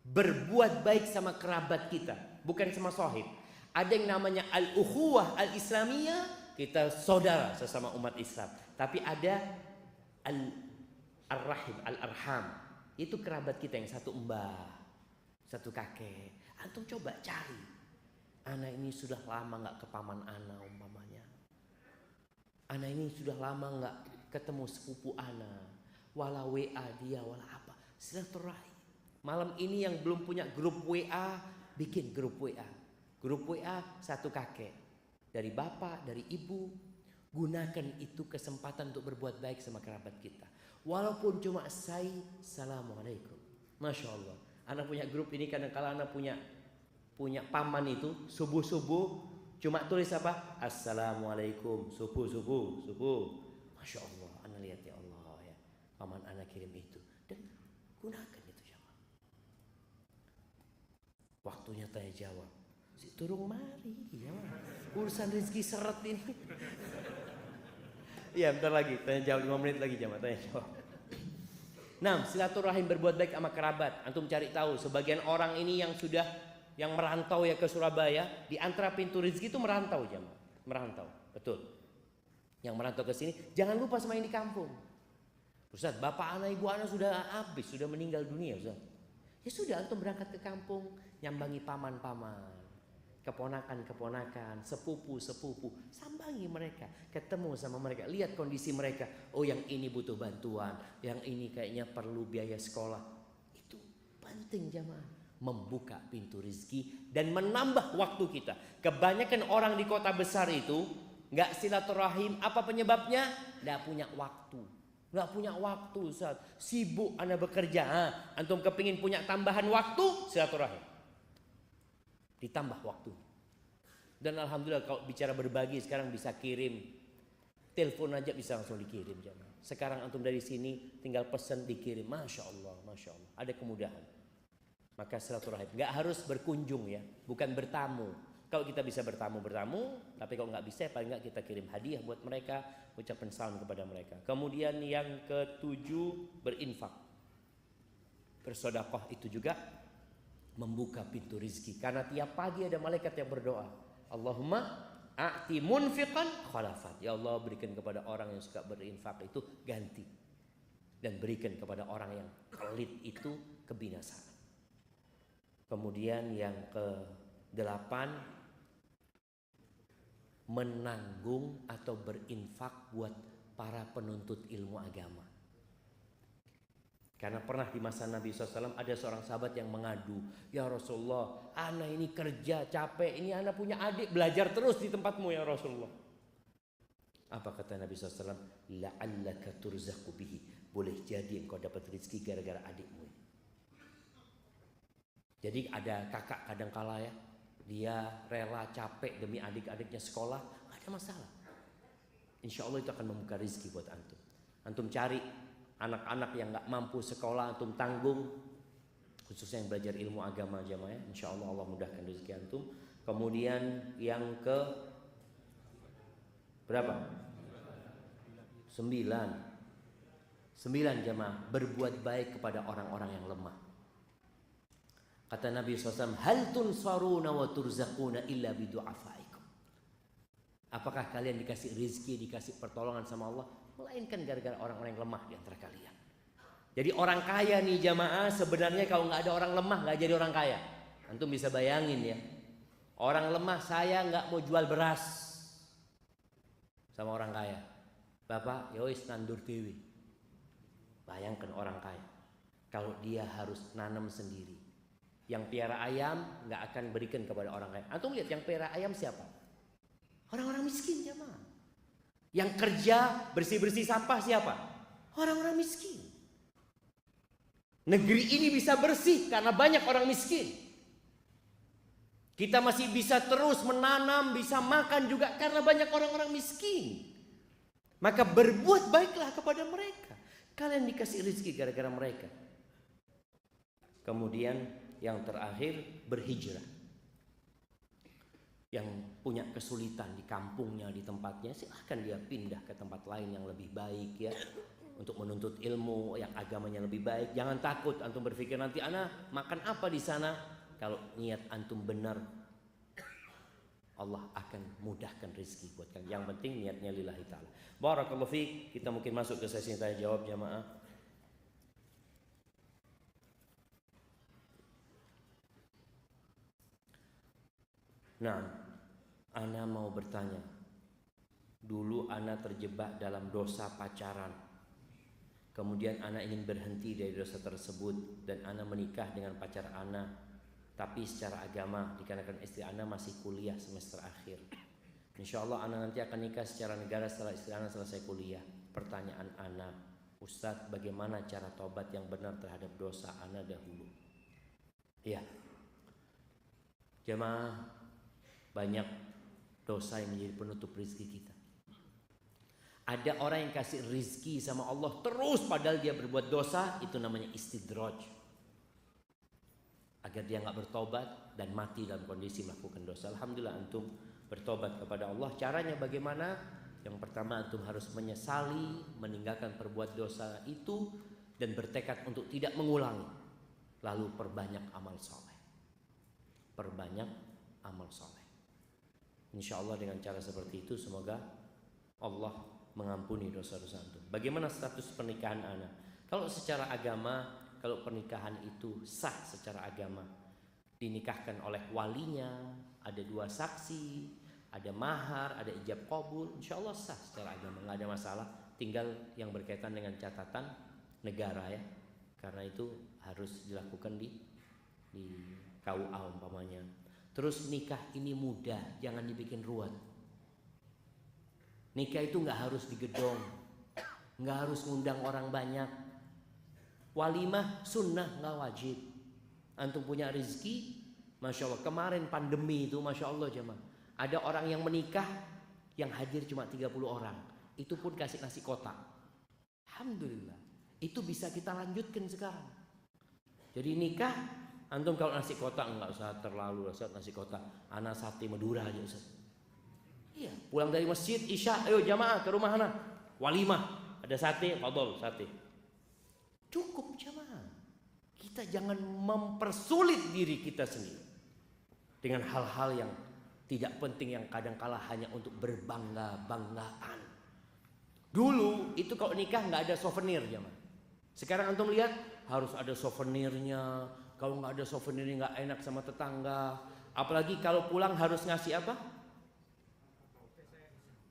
Berbuat baik sama kerabat kita, bukan sama sahib. Ada yang namanya al-ukhuwah al-islamiyah, kita saudara sesama umat Islam. Tapi ada al-rahim, al-arham. Itu kerabat kita yang satu mbah, satu kakek. Antum coba cari. Anak ini sudah lama nggak ke paman ana umpamanya. Anak ini sudah lama nggak ketemu sepupu ana. Wala WA dia, wala apa. Silaturahim. Malam ini yang belum punya grup WA, bikin grup WA. Grup WA satu kakek. Dari bapak, dari ibu. Gunakan itu kesempatan untuk berbuat baik sama kerabat kita. Walaupun cuma assalamualaikum. Masya Allah. Anak punya grup ini kadang-kadang anak punya paman itu subuh-subuh cuma tulis apa? Assalamualaikum, subuh. Masya Allah. Anak lihat ya Allah ya. Paman anak kirim itu dan gunakan itu jemaah. Waktunya tanya jawab. Si turung mari, ya. Urusan rezeki seret ini. Iya, bentar lagi tanya jawab 5 menit lagi jamaah tanya jawab. Nah, silaturahim berbuat baik sama kerabat. Antum cari tahu sebagian orang ini yang merantau ya ke Surabaya, di antara pintu rezeki itu merantau jamaah. Merantau, betul. Yang merantau ke sini, jangan lupa sama yang di kampung. Ustaz, bapak anak ibu anak sudah habis, sudah meninggal dunia Ustaz. Ya sudah, antum berangkat ke kampung, nyambangi paman-paman, keponakan-keponakan, sepupu-sepupu, sambangi mereka, ketemu sama mereka, lihat kondisi mereka. Oh, yang ini butuh bantuan, yang ini kayaknya perlu biaya sekolah. Itu penting jamaah, membuka pintu rezeki dan menambah waktu kita. Kebanyakan orang di kota besar itu nggak silaturahim. Apa penyebabnya? Nggak punya waktu. Nggak punya waktu Ustaz. Sibuk Anda bekerja. Antum kepingin punya tambahan waktu, silaturahim. Ditambah waktu. Dan alhamdulillah kalau bicara berbagi sekarang bisa kirim. Telepon aja bisa langsung dikirim jamaah. Sekarang antum dari sini tinggal pesan dikirim. Masya Allah, Masya Allah. Ada kemudahan. Maka silaturahim. Nggak harus berkunjung ya. Bukan bertamu. Kalau kita bisa bertamu, tapi kalau nggak bisa, paling nggak kita kirim hadiah buat mereka, ucapan salam kepada mereka. Kemudian yang ketujuh, berinfak. Bersedekah itu juga membuka pintu rizki. Karena tiap pagi ada malaikat yang berdoa, Allahumma a'ti munfiqan khalafat. Ya Allah, berikan kepada orang yang suka berinfak itu ganti, dan berikan kepada orang yang pelit itu kebinasaan. Kemudian yang ke-8, menanggung atau berinfak buat para penuntut ilmu agama. Karena pernah di masa Nabi SAW ada seorang sahabat yang mengadu, ya Rasulullah, ana ini kerja capek, ini ana punya adik belajar terus di tempatmu ya Rasulullah. Apa kata Nabi SAW? La'allaka turzaqu bihi. Boleh jadi engkau dapat rezeki gara-gara adikmu. Jadi ada kakak kadang kala ya, dia rela capek demi adik-adiknya sekolah, gak ada masalah. Insya Allah itu akan membuka rezeki buat antum. Antum cari anak-anak yang gak mampu sekolah, antum tanggung, khususnya yang belajar ilmu agama jamaah ya. Insya Allah Allah mudahkan rezeki antum. Kemudian yang ke berapa? 9 jamaah, berbuat baik kepada orang-orang yang lemah. Kata Nabi SAW, hal tunsaruna wa turzaquna illa bidu'afaikum. Apakah kalian dikasih rizki, dikasih pertolongan sama Allah, melainkan gara-gara orang-orang yang lemah di antara kalian. Jadi orang kaya nih jamaah, sebenarnya kalau nggak ada orang lemah nggak jadi orang kaya. Antum bisa bayangin ya, orang lemah, saya nggak mau jual beras sama orang kaya. Bapak, yowis nandur dewi. Bayangkan orang kaya, kalau dia harus nanam sendiri. Yang piara ayam nggak akan berikan kepada orang kaya. Antum lihat yang piara ayam siapa? Orang-orang miskin jamaah. Yang kerja bersih-bersih sampah siapa? Orang-orang miskin. Negeri ini bisa bersih karena banyak orang miskin. Kita masih bisa terus menanam, bisa makan juga karena banyak orang-orang miskin. Maka berbuat baiklah kepada mereka. Kalian dikasih rezeki gara-gara mereka. Kemudian yang terakhir, berhijrah. Yang punya kesulitan di kampungnya, di tempatnya, silahkan dia pindah ke tempat lain yang lebih baik ya, untuk menuntut ilmu yang agamanya lebih baik. Jangan takut antum berpikir nanti ana makan apa di sana. Kalau niat antum benar, Allah akan mudahkan rezeki buat kalian. Yang penting niatnya lillahi ta'ala. Barakallahu fiik. Kita mungkin masuk ke sesi tanya jawab jamaah. Nah, ana mau bertanya. Dulu ana terjebak dalam dosa pacaran. Kemudian ana ingin berhenti dari dosa tersebut dan ana menikah dengan pacar ana, tapi secara agama dikarenakan istri ana masih kuliah semester akhir. Insyaallah ana nanti akan nikah secara negara setelah istri ana selesai kuliah. Pertanyaan ana, Ustadz, bagaimana cara tobat yang benar terhadap dosa ana dahulu? Ya, jemaah, banyak dosa yang menjadi penutup rezeki kita. Ada orang yang kasih rezeki sama Allah terus padahal dia berbuat dosa, itu namanya istidraj. agar dia nggak bertobat dan mati dalam kondisi melakukan dosa. Alhamdulillah antum bertobat kepada Allah. Caranya bagaimana? Yang pertama, antum harus menyesali, meninggalkan perbuat dosa itu dan bertekad untuk tidak mengulangi. Lalu perbanyak amal soleh. Perbanyak amal soleh. Insya Allah dengan cara seperti itu semoga Allah mengampuni dosa-dosa antum. Bagaimana status pernikahan anak? Kalau secara agama, kalau pernikahan itu sah secara agama, dinikahkan oleh walinya, ada 2 saksi, ada mahar, ada ijab qabul, insya Allah sah secara agama, nggak ada masalah. Tinggal yang berkaitan dengan catatan negara ya, karena itu harus dilakukan di KUA umpamanya. Terus nikah ini mudah, jangan dibikin ruwet. Nikah itu nggak harus digedong, nggak harus ngundang orang banyak. Walimah sunnah, nggak wajib. Antum punya rezeki, masya Allah. Kemarin pandemi itu, masya Allah jemaah, ada orang yang menikah yang hadir cuma 30 orang. Itu pun kasih nasi kotak. Alhamdulillah. Itu bisa kita lanjutkan sekarang. Jadi nikah, antum kalau nasi kotak nggak usah terlalu Ustaz, nasi kotak. Anak sate Madura aja Ustaz. Iya, pulang dari masjid Isya, ayo jamaah ke rumah anak. Walimah, ada sate, fadol sate. Cukup jamaah. Kita jangan mempersulit diri kita sendiri dengan hal-hal yang tidak penting, yang kadang-kala hanya untuk berbangga-banggaan. Dulu itu kalau nikah nggak ada souvenir jamaah. Sekarang antum lihat harus ada souvenirnya. Kalau nggak ada souvenirnya nggak enak sama tetangga. Apalagi kalau pulang harus ngasih apa?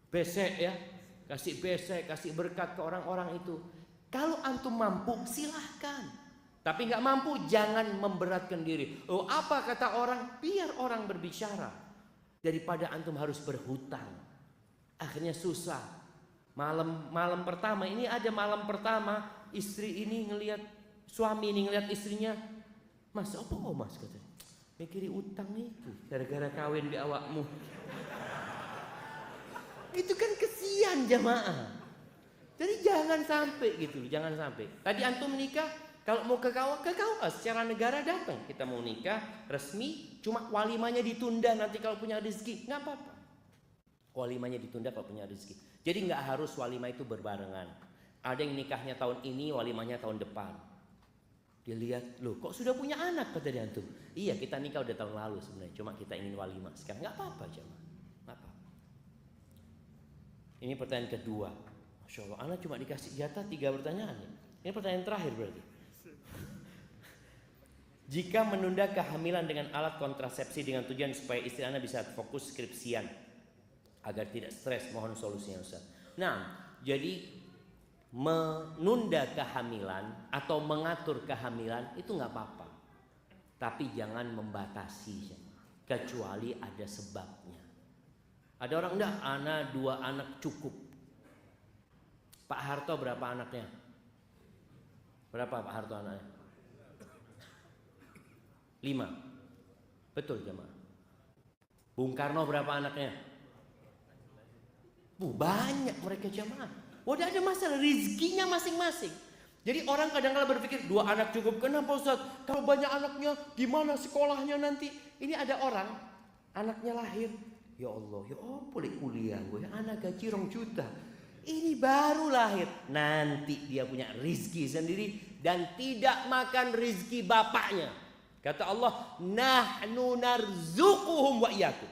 Besek ya, kasih besek, kasih berkat ke orang-orang itu. Kalau antum mampu silahkan, tapi nggak mampu jangan memberatkan diri. Oh apa kata orang? Biar orang berbicara. Daripada antum harus berhutang, akhirnya susah. Malam pertama ini ada malam pertama, istri ini ngelihat suami ini ngelihat istrinya, Mas apa mas katanya, mikiri utang itu gara-gara kawin di awakmu. Itu kan kesian jamaah. Jadi jangan sampai gitu, jangan sampai. Tadi antum menikah, kalau mau ke KUA secara negara datang. Kita mau nikah resmi, cuma walimanya ditunda nanti kalau punya rezeki, nggak apa-apa. Walimanya ditunda kalau punya rezeki. Jadi nggak harus walimah itu berbarengan. Ada yang nikahnya tahun ini, walimahnya tahun depan. Dia lihat, loh kok sudah punya anak kata dia antum. Iya kita nikah udah tahun lalu sebenarnya, cuma kita ingin walimah sekarang. Nggak apa-apa jamaah, nggak apa-apa. Ini pertanyaan kedua. Masya Allah, anak cuma dikasih jatah 3 pertanyaan. Ini pertanyaan terakhir berarti. Jika menunda kehamilan dengan alat kontrasepsi dengan tujuan supaya istri Anda bisa fokus skripsian agar tidak stres, mohon solusinya Ustaz. Nah, jadi menunda kehamilan atau mengatur kehamilan itu nggak apa-apa, tapi jangan membatasi, kecuali ada sebabnya. Ada orang enggak, anak 2 anak cukup. Pak Harto berapa anaknya? Berapa Pak Harto anaknya? 5. Betul jemaah. Bung Karno berapa anaknya? Banyak mereka jemaah. Udah ada masalah rezekinya masing-masing. Jadi orang kadang-kadang berpikir 2 anak cukup. Kenapa Ustaz? Kalau banyak anaknya gimana sekolahnya nanti? Ini ada orang anaknya lahir, ya Allah, ya oh boleh kuliah gue, anak gaji 2 juta. Ini baru lahir, nanti dia punya rizki sendiri dan tidak makan rizki bapaknya. Kata Allah, nahnu narzuquhum wa iyyakum.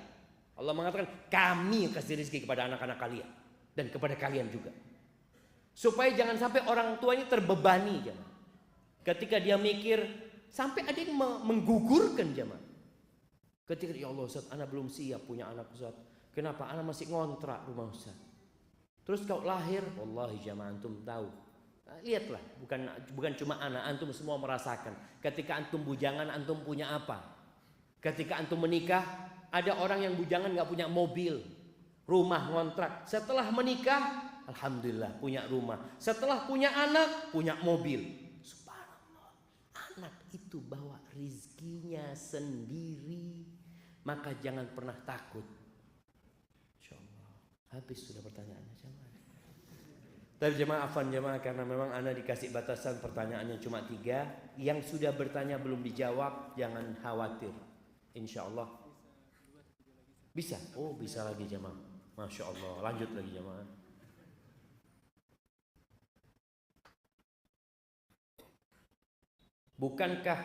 Allah mengatakan kami kasih rizki kepada anak-anak kalian dan kepada kalian juga. Supaya jangan sampai orang tua ini terbebani jemaah. Ketika dia mikir, sampai ada yang menggugurkan jemaah. Ketika ya Allah Ustaz, anak belum siap punya anak Ustaz. Kenapa? Anak masih ngontrak rumah Ustaz. Terus kau lahir, wallahi jamaah antum tahu. Lihatlah, bukan cuma anak, antum semua merasakan. Ketika antum bujangan, antum punya apa? Ketika antum menikah, ada orang yang bujangan nggak punya mobil, rumah ngontrak. Setelah menikah, alhamdulillah punya rumah. Setelah punya anak, punya mobil. Subhanallah, anak itu bawa rizkinya sendiri. Maka jangan pernah takut. Habis sudah pertanyaannya. Tapi jemaah afan jemaah, karena memang ana dikasih batasan pertanyaannya cuma 3. Yang sudah bertanya belum dijawab jangan khawatir, insya Allah bisa. Oh bisa lagi jemaah, masya Allah. Lanjut lagi jemaah. Bukankah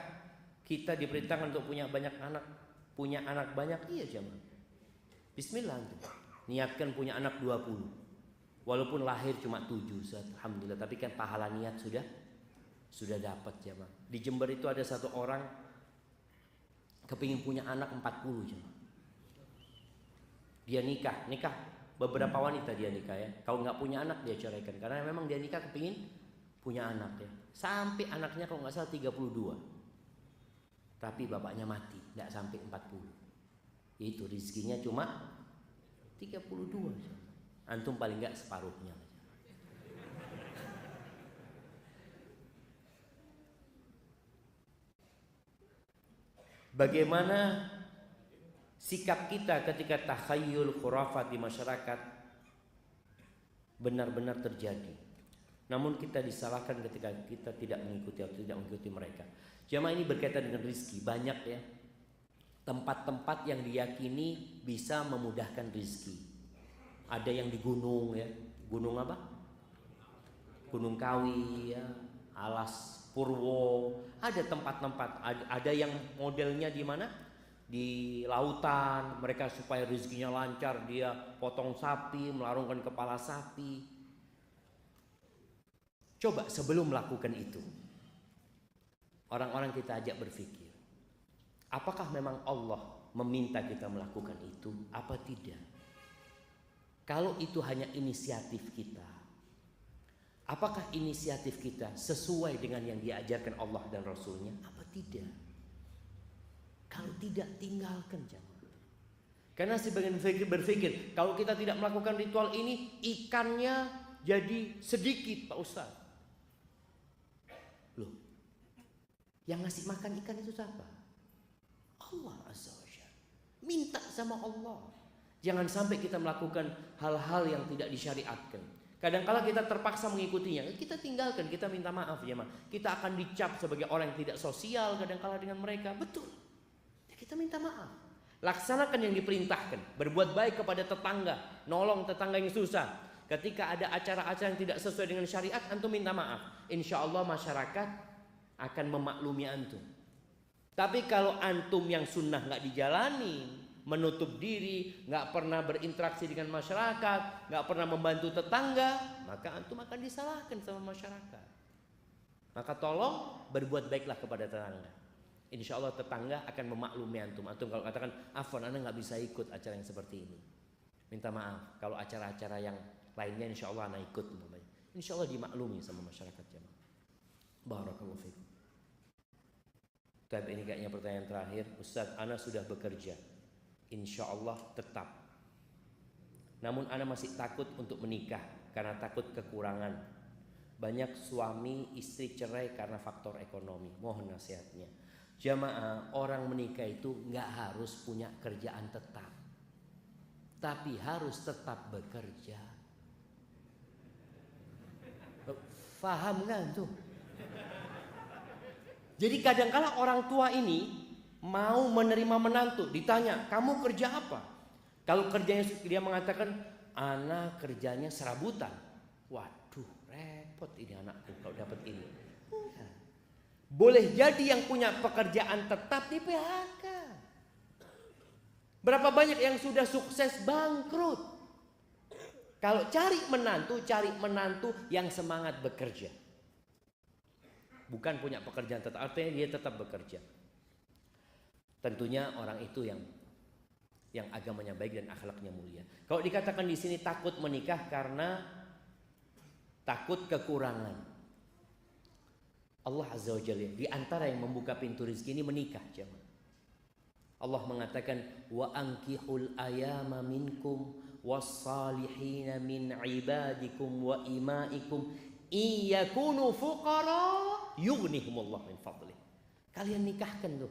kita diperintahkan untuk punya banyak anak, punya anak banyak? Iya jemaah. Bismillah, niatkan punya anak 20. Walaupun lahir cuma 7, alhamdulillah. Tapi kan pahala niat sudah dapat jemaah. Di Jember itu ada satu orang kepingin punya anak 40 jemaah. Dia nikah beberapa wanita dia nikah ya. Kalau nggak punya anak dia ceraikan, karena memang dia nikah kepingin punya anak ya. Sampai anaknya kalau nggak salah 32. Tapi bapaknya mati, nggak sampai 40. Itu rezekinya cuma 32 jemaah. Antum paling nggak separuhnya. Bagaimana sikap kita ketika takhayul khurafat di masyarakat benar-benar terjadi, namun kita disalahkan ketika kita tidak mengikuti mereka. Jamaah, ini berkaitan dengan rizki. Banyak ya tempat-tempat yang diyakini bisa memudahkan rizki. Ada yang di gunung ya, gunung apa? Gunung Kawi ya, Alas Purwo. Ada tempat-tempat, ada yang modelnya di mana? Di lautan. Mereka supaya rezekinya lancar, dia potong sapi, melarungkan kepala sapi. Coba sebelum melakukan itu, orang-orang kita ajak berpikir, apakah memang Allah meminta kita melakukan itu apa tidak? Kalau itu hanya inisiatif kita, apakah inisiatif kita sesuai dengan yang diajarkan Allah dan Rasulnya? Apa tidak? Kalau tidak, tinggalkan jamaah. Karena sebagian berpikir kalau kita tidak melakukan ritual ini, ikannya jadi sedikit Pak Ustaz. Loh, yang ngasih makan ikan itu siapa? Allah Azza wa Jalla. Minta sama Allah. Jangan sampai kita melakukan hal-hal yang tidak disyariatkan. Kadang-kala kita terpaksa mengikutinya, kita tinggalkan, kita minta maaf ya ma. Kita akan dicap sebagai orang yang tidak sosial kadang-kala dengan mereka. Betul. Ya, kita minta maaf. Laksanakan yang diperintahkan. Berbuat baik kepada tetangga, nolong tetangga yang susah. Ketika ada acara-acara yang tidak sesuai dengan syariat, antum minta maaf. Insya Allah masyarakat akan memaklumi antum. Tapi kalau antum yang sunnah nggak dijalani, menutup diri, nggak pernah berinteraksi dengan masyarakat, nggak pernah membantu tetangga, maka antum akan disalahkan sama masyarakat. Maka tolong berbuat baiklah kepada tetangga. Insya Allah tetangga akan memaklumi antum. Antum kalau katakan, afwan, anda nggak bisa ikut acara yang seperti ini, minta maaf. Kalau acara-acara yang lainnya, insya Allah anda ikut. Insya Allah dimaklumi sama masyarakat jemaah. Barakallahu fikum. Tapi ini kayaknya pertanyaan terakhir. Ustaz, ana sudah bekerja, insya Allah tetap. Namun ana masih takut untuk menikah karena takut kekurangan. Banyak suami istri cerai karena faktor ekonomi. Mohon nasihatnya. Jamaah, orang menikah itu nggak harus punya kerjaan tetap, tapi harus tetap bekerja. Faham kan tuh? Jadi kadang-kala orang tua ini mau menerima menantu, ditanya, kamu kerja apa? Kalau kerjanya dia mengatakan, anak kerjanya serabutan. Waduh, repot ini anakku kalau dapat ini. Boleh jadi yang punya pekerjaan tetap di PHK. Berapa banyak yang sudah sukses bangkrut? Kalau cari menantu yang semangat bekerja. Bukan punya pekerjaan tetap, artinya dia tetap bekerja. Tentunya orang itu yang agamanya baik dan akhlaknya mulia. Kalau dikatakan di sini takut menikah karena takut kekurangan, Allah Azza wa Jalla di antara yang membuka pintu rezeki ini menikah, jemaah. Allah mengatakan wa ankihul ayama minkum was-salihina min ibadikum wa imaikum iyakunu fuqara yughnihumullah min fadlih. Kalian nikahkan tuh.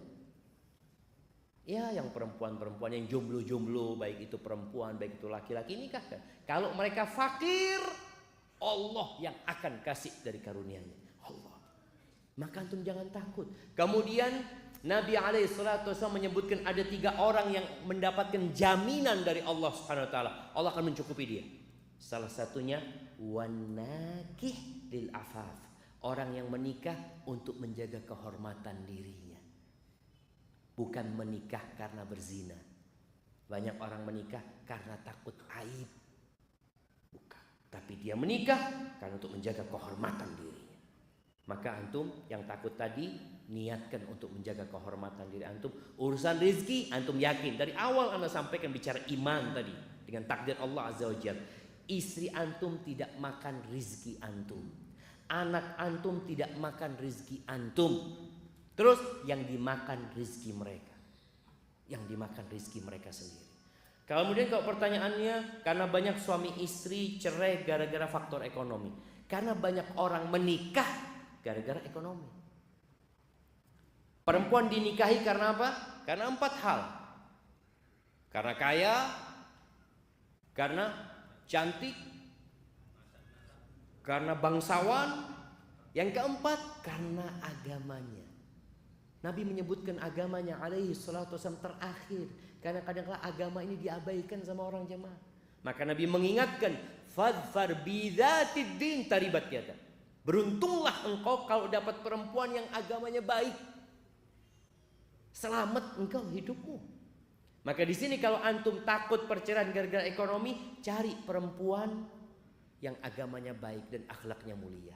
Ya, yang perempuan-perempuan yang jomblo-jomblo, baik itu perempuan baik itu laki-laki, nikahkan. Kalau mereka fakir, Allah yang akan kasih dari karunia-Nya. Allah. Maka antum jangan takut. Kemudian Nabi SAW menyebutkan ada 3 orang yang mendapatkan jaminan dari Allah Subhanahu Wa Taala. Allah akan mencukupi dia. Salah satunya wanakih lil afaf, orang yang menikah untuk menjaga kehormatan dirinya, bukan menikah karena berzina. Banyak orang menikah karena takut aib, bukan. Tapi dia menikah karena untuk menjaga kehormatan dirinya. Maka antum yang takut tadi, niatkan untuk menjaga kehormatan diri antum. Urusan rezeki antum yakin. Dari awal anda sampaikan bicara iman tadi, dengan takdir Allah Azza wa Jalla. Istri antum tidak makan rezeki antum, anak antum tidak makan rezeki antum. Terus yang dimakan rezeki mereka, yang dimakan rezeki mereka sendiri. Kemudian kalau pertanyaannya, karena banyak suami istri cerai gara-gara faktor ekonomi. Karena banyak orang menikah gara-gara ekonomi. Perempuan dinikahi karena apa? Karena 4 hal. Karena kaya, karena cantik, karena bangsawan, yang keempat karena agamanya. Nabi menyebutkan agamanya alaihi salatu wasallam terakhir, karena kadang-kadang agama ini diabaikan sama orang jemaah. Maka Nabi mengingatkan, fadfar bidzatid din taribat yada. Beruntunglah engkau kalau dapat perempuan yang agamanya baik. Selamat engkau hidupmu. Maka di sini kalau antum takut perceraian gara-gara ekonomi, cari perempuan yang agamanya baik dan akhlaknya mulia,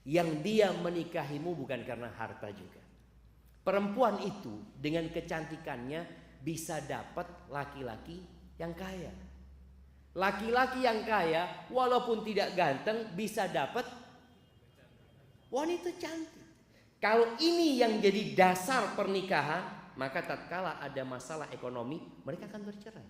yang dia menikahimu bukan karena harta juga. Perempuan itu dengan kecantikannya bisa dapat laki-laki yang kaya. Laki-laki yang kaya walaupun tidak ganteng bisa dapat wanita cantik. Kalau ini yang jadi dasar pernikahan, maka tatkala ada masalah ekonomi, mereka akan bercerai.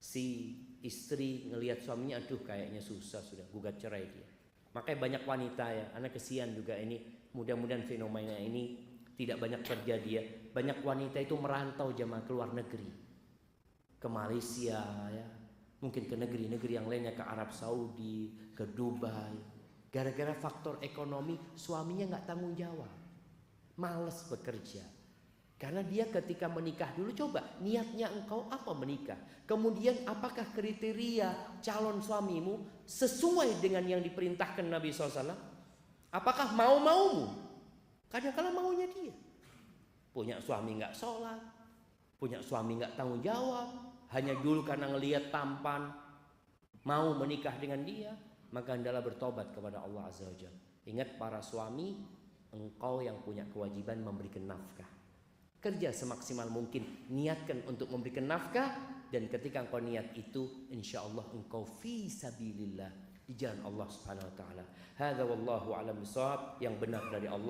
Si istri ngelihat suaminya, aduh kayaknya susah, sudah gugat cerai dia. Makanya banyak wanita ya, anak kesian juga ini, mudah-mudahan fenomena ini tidak banyak terjadi ya. Banyak wanita itu merantau jemaah ke luar negeri, ke Malaysia ya, mungkin ke negeri-negeri yang lainnya, ke Arab Saudi, ke Dubai. Gara-gara faktor ekonomi, suaminya nggak tanggung jawab, malas bekerja. Karena dia ketika menikah dulu, coba niatnya engkau apa menikah. Kemudian apakah kriteria calon suamimu sesuai dengan yang diperintahkan Nabi SAW? Apakah mau-maumu? Kadang-kadang maunya dia. Punya suami gak sholat, punya suami gak tanggung jawab, hanya dulu karena ngelihat tampan mau menikah dengan dia. Maka hendaklah bertobat kepada Allah Azza wa Jalla. Ingat para suami, engkau yang punya kewajiban memberikan nafkah. Kerja semaksimal mungkin, niatkan untuk memberikan nafkah, dan ketika engkau niat itu, insya Allah engkau fi sabilillah, di jalan Allah Subhanahu Wa Taala. Hadza wallahu a'lam bishawab, yang benar dari Allah.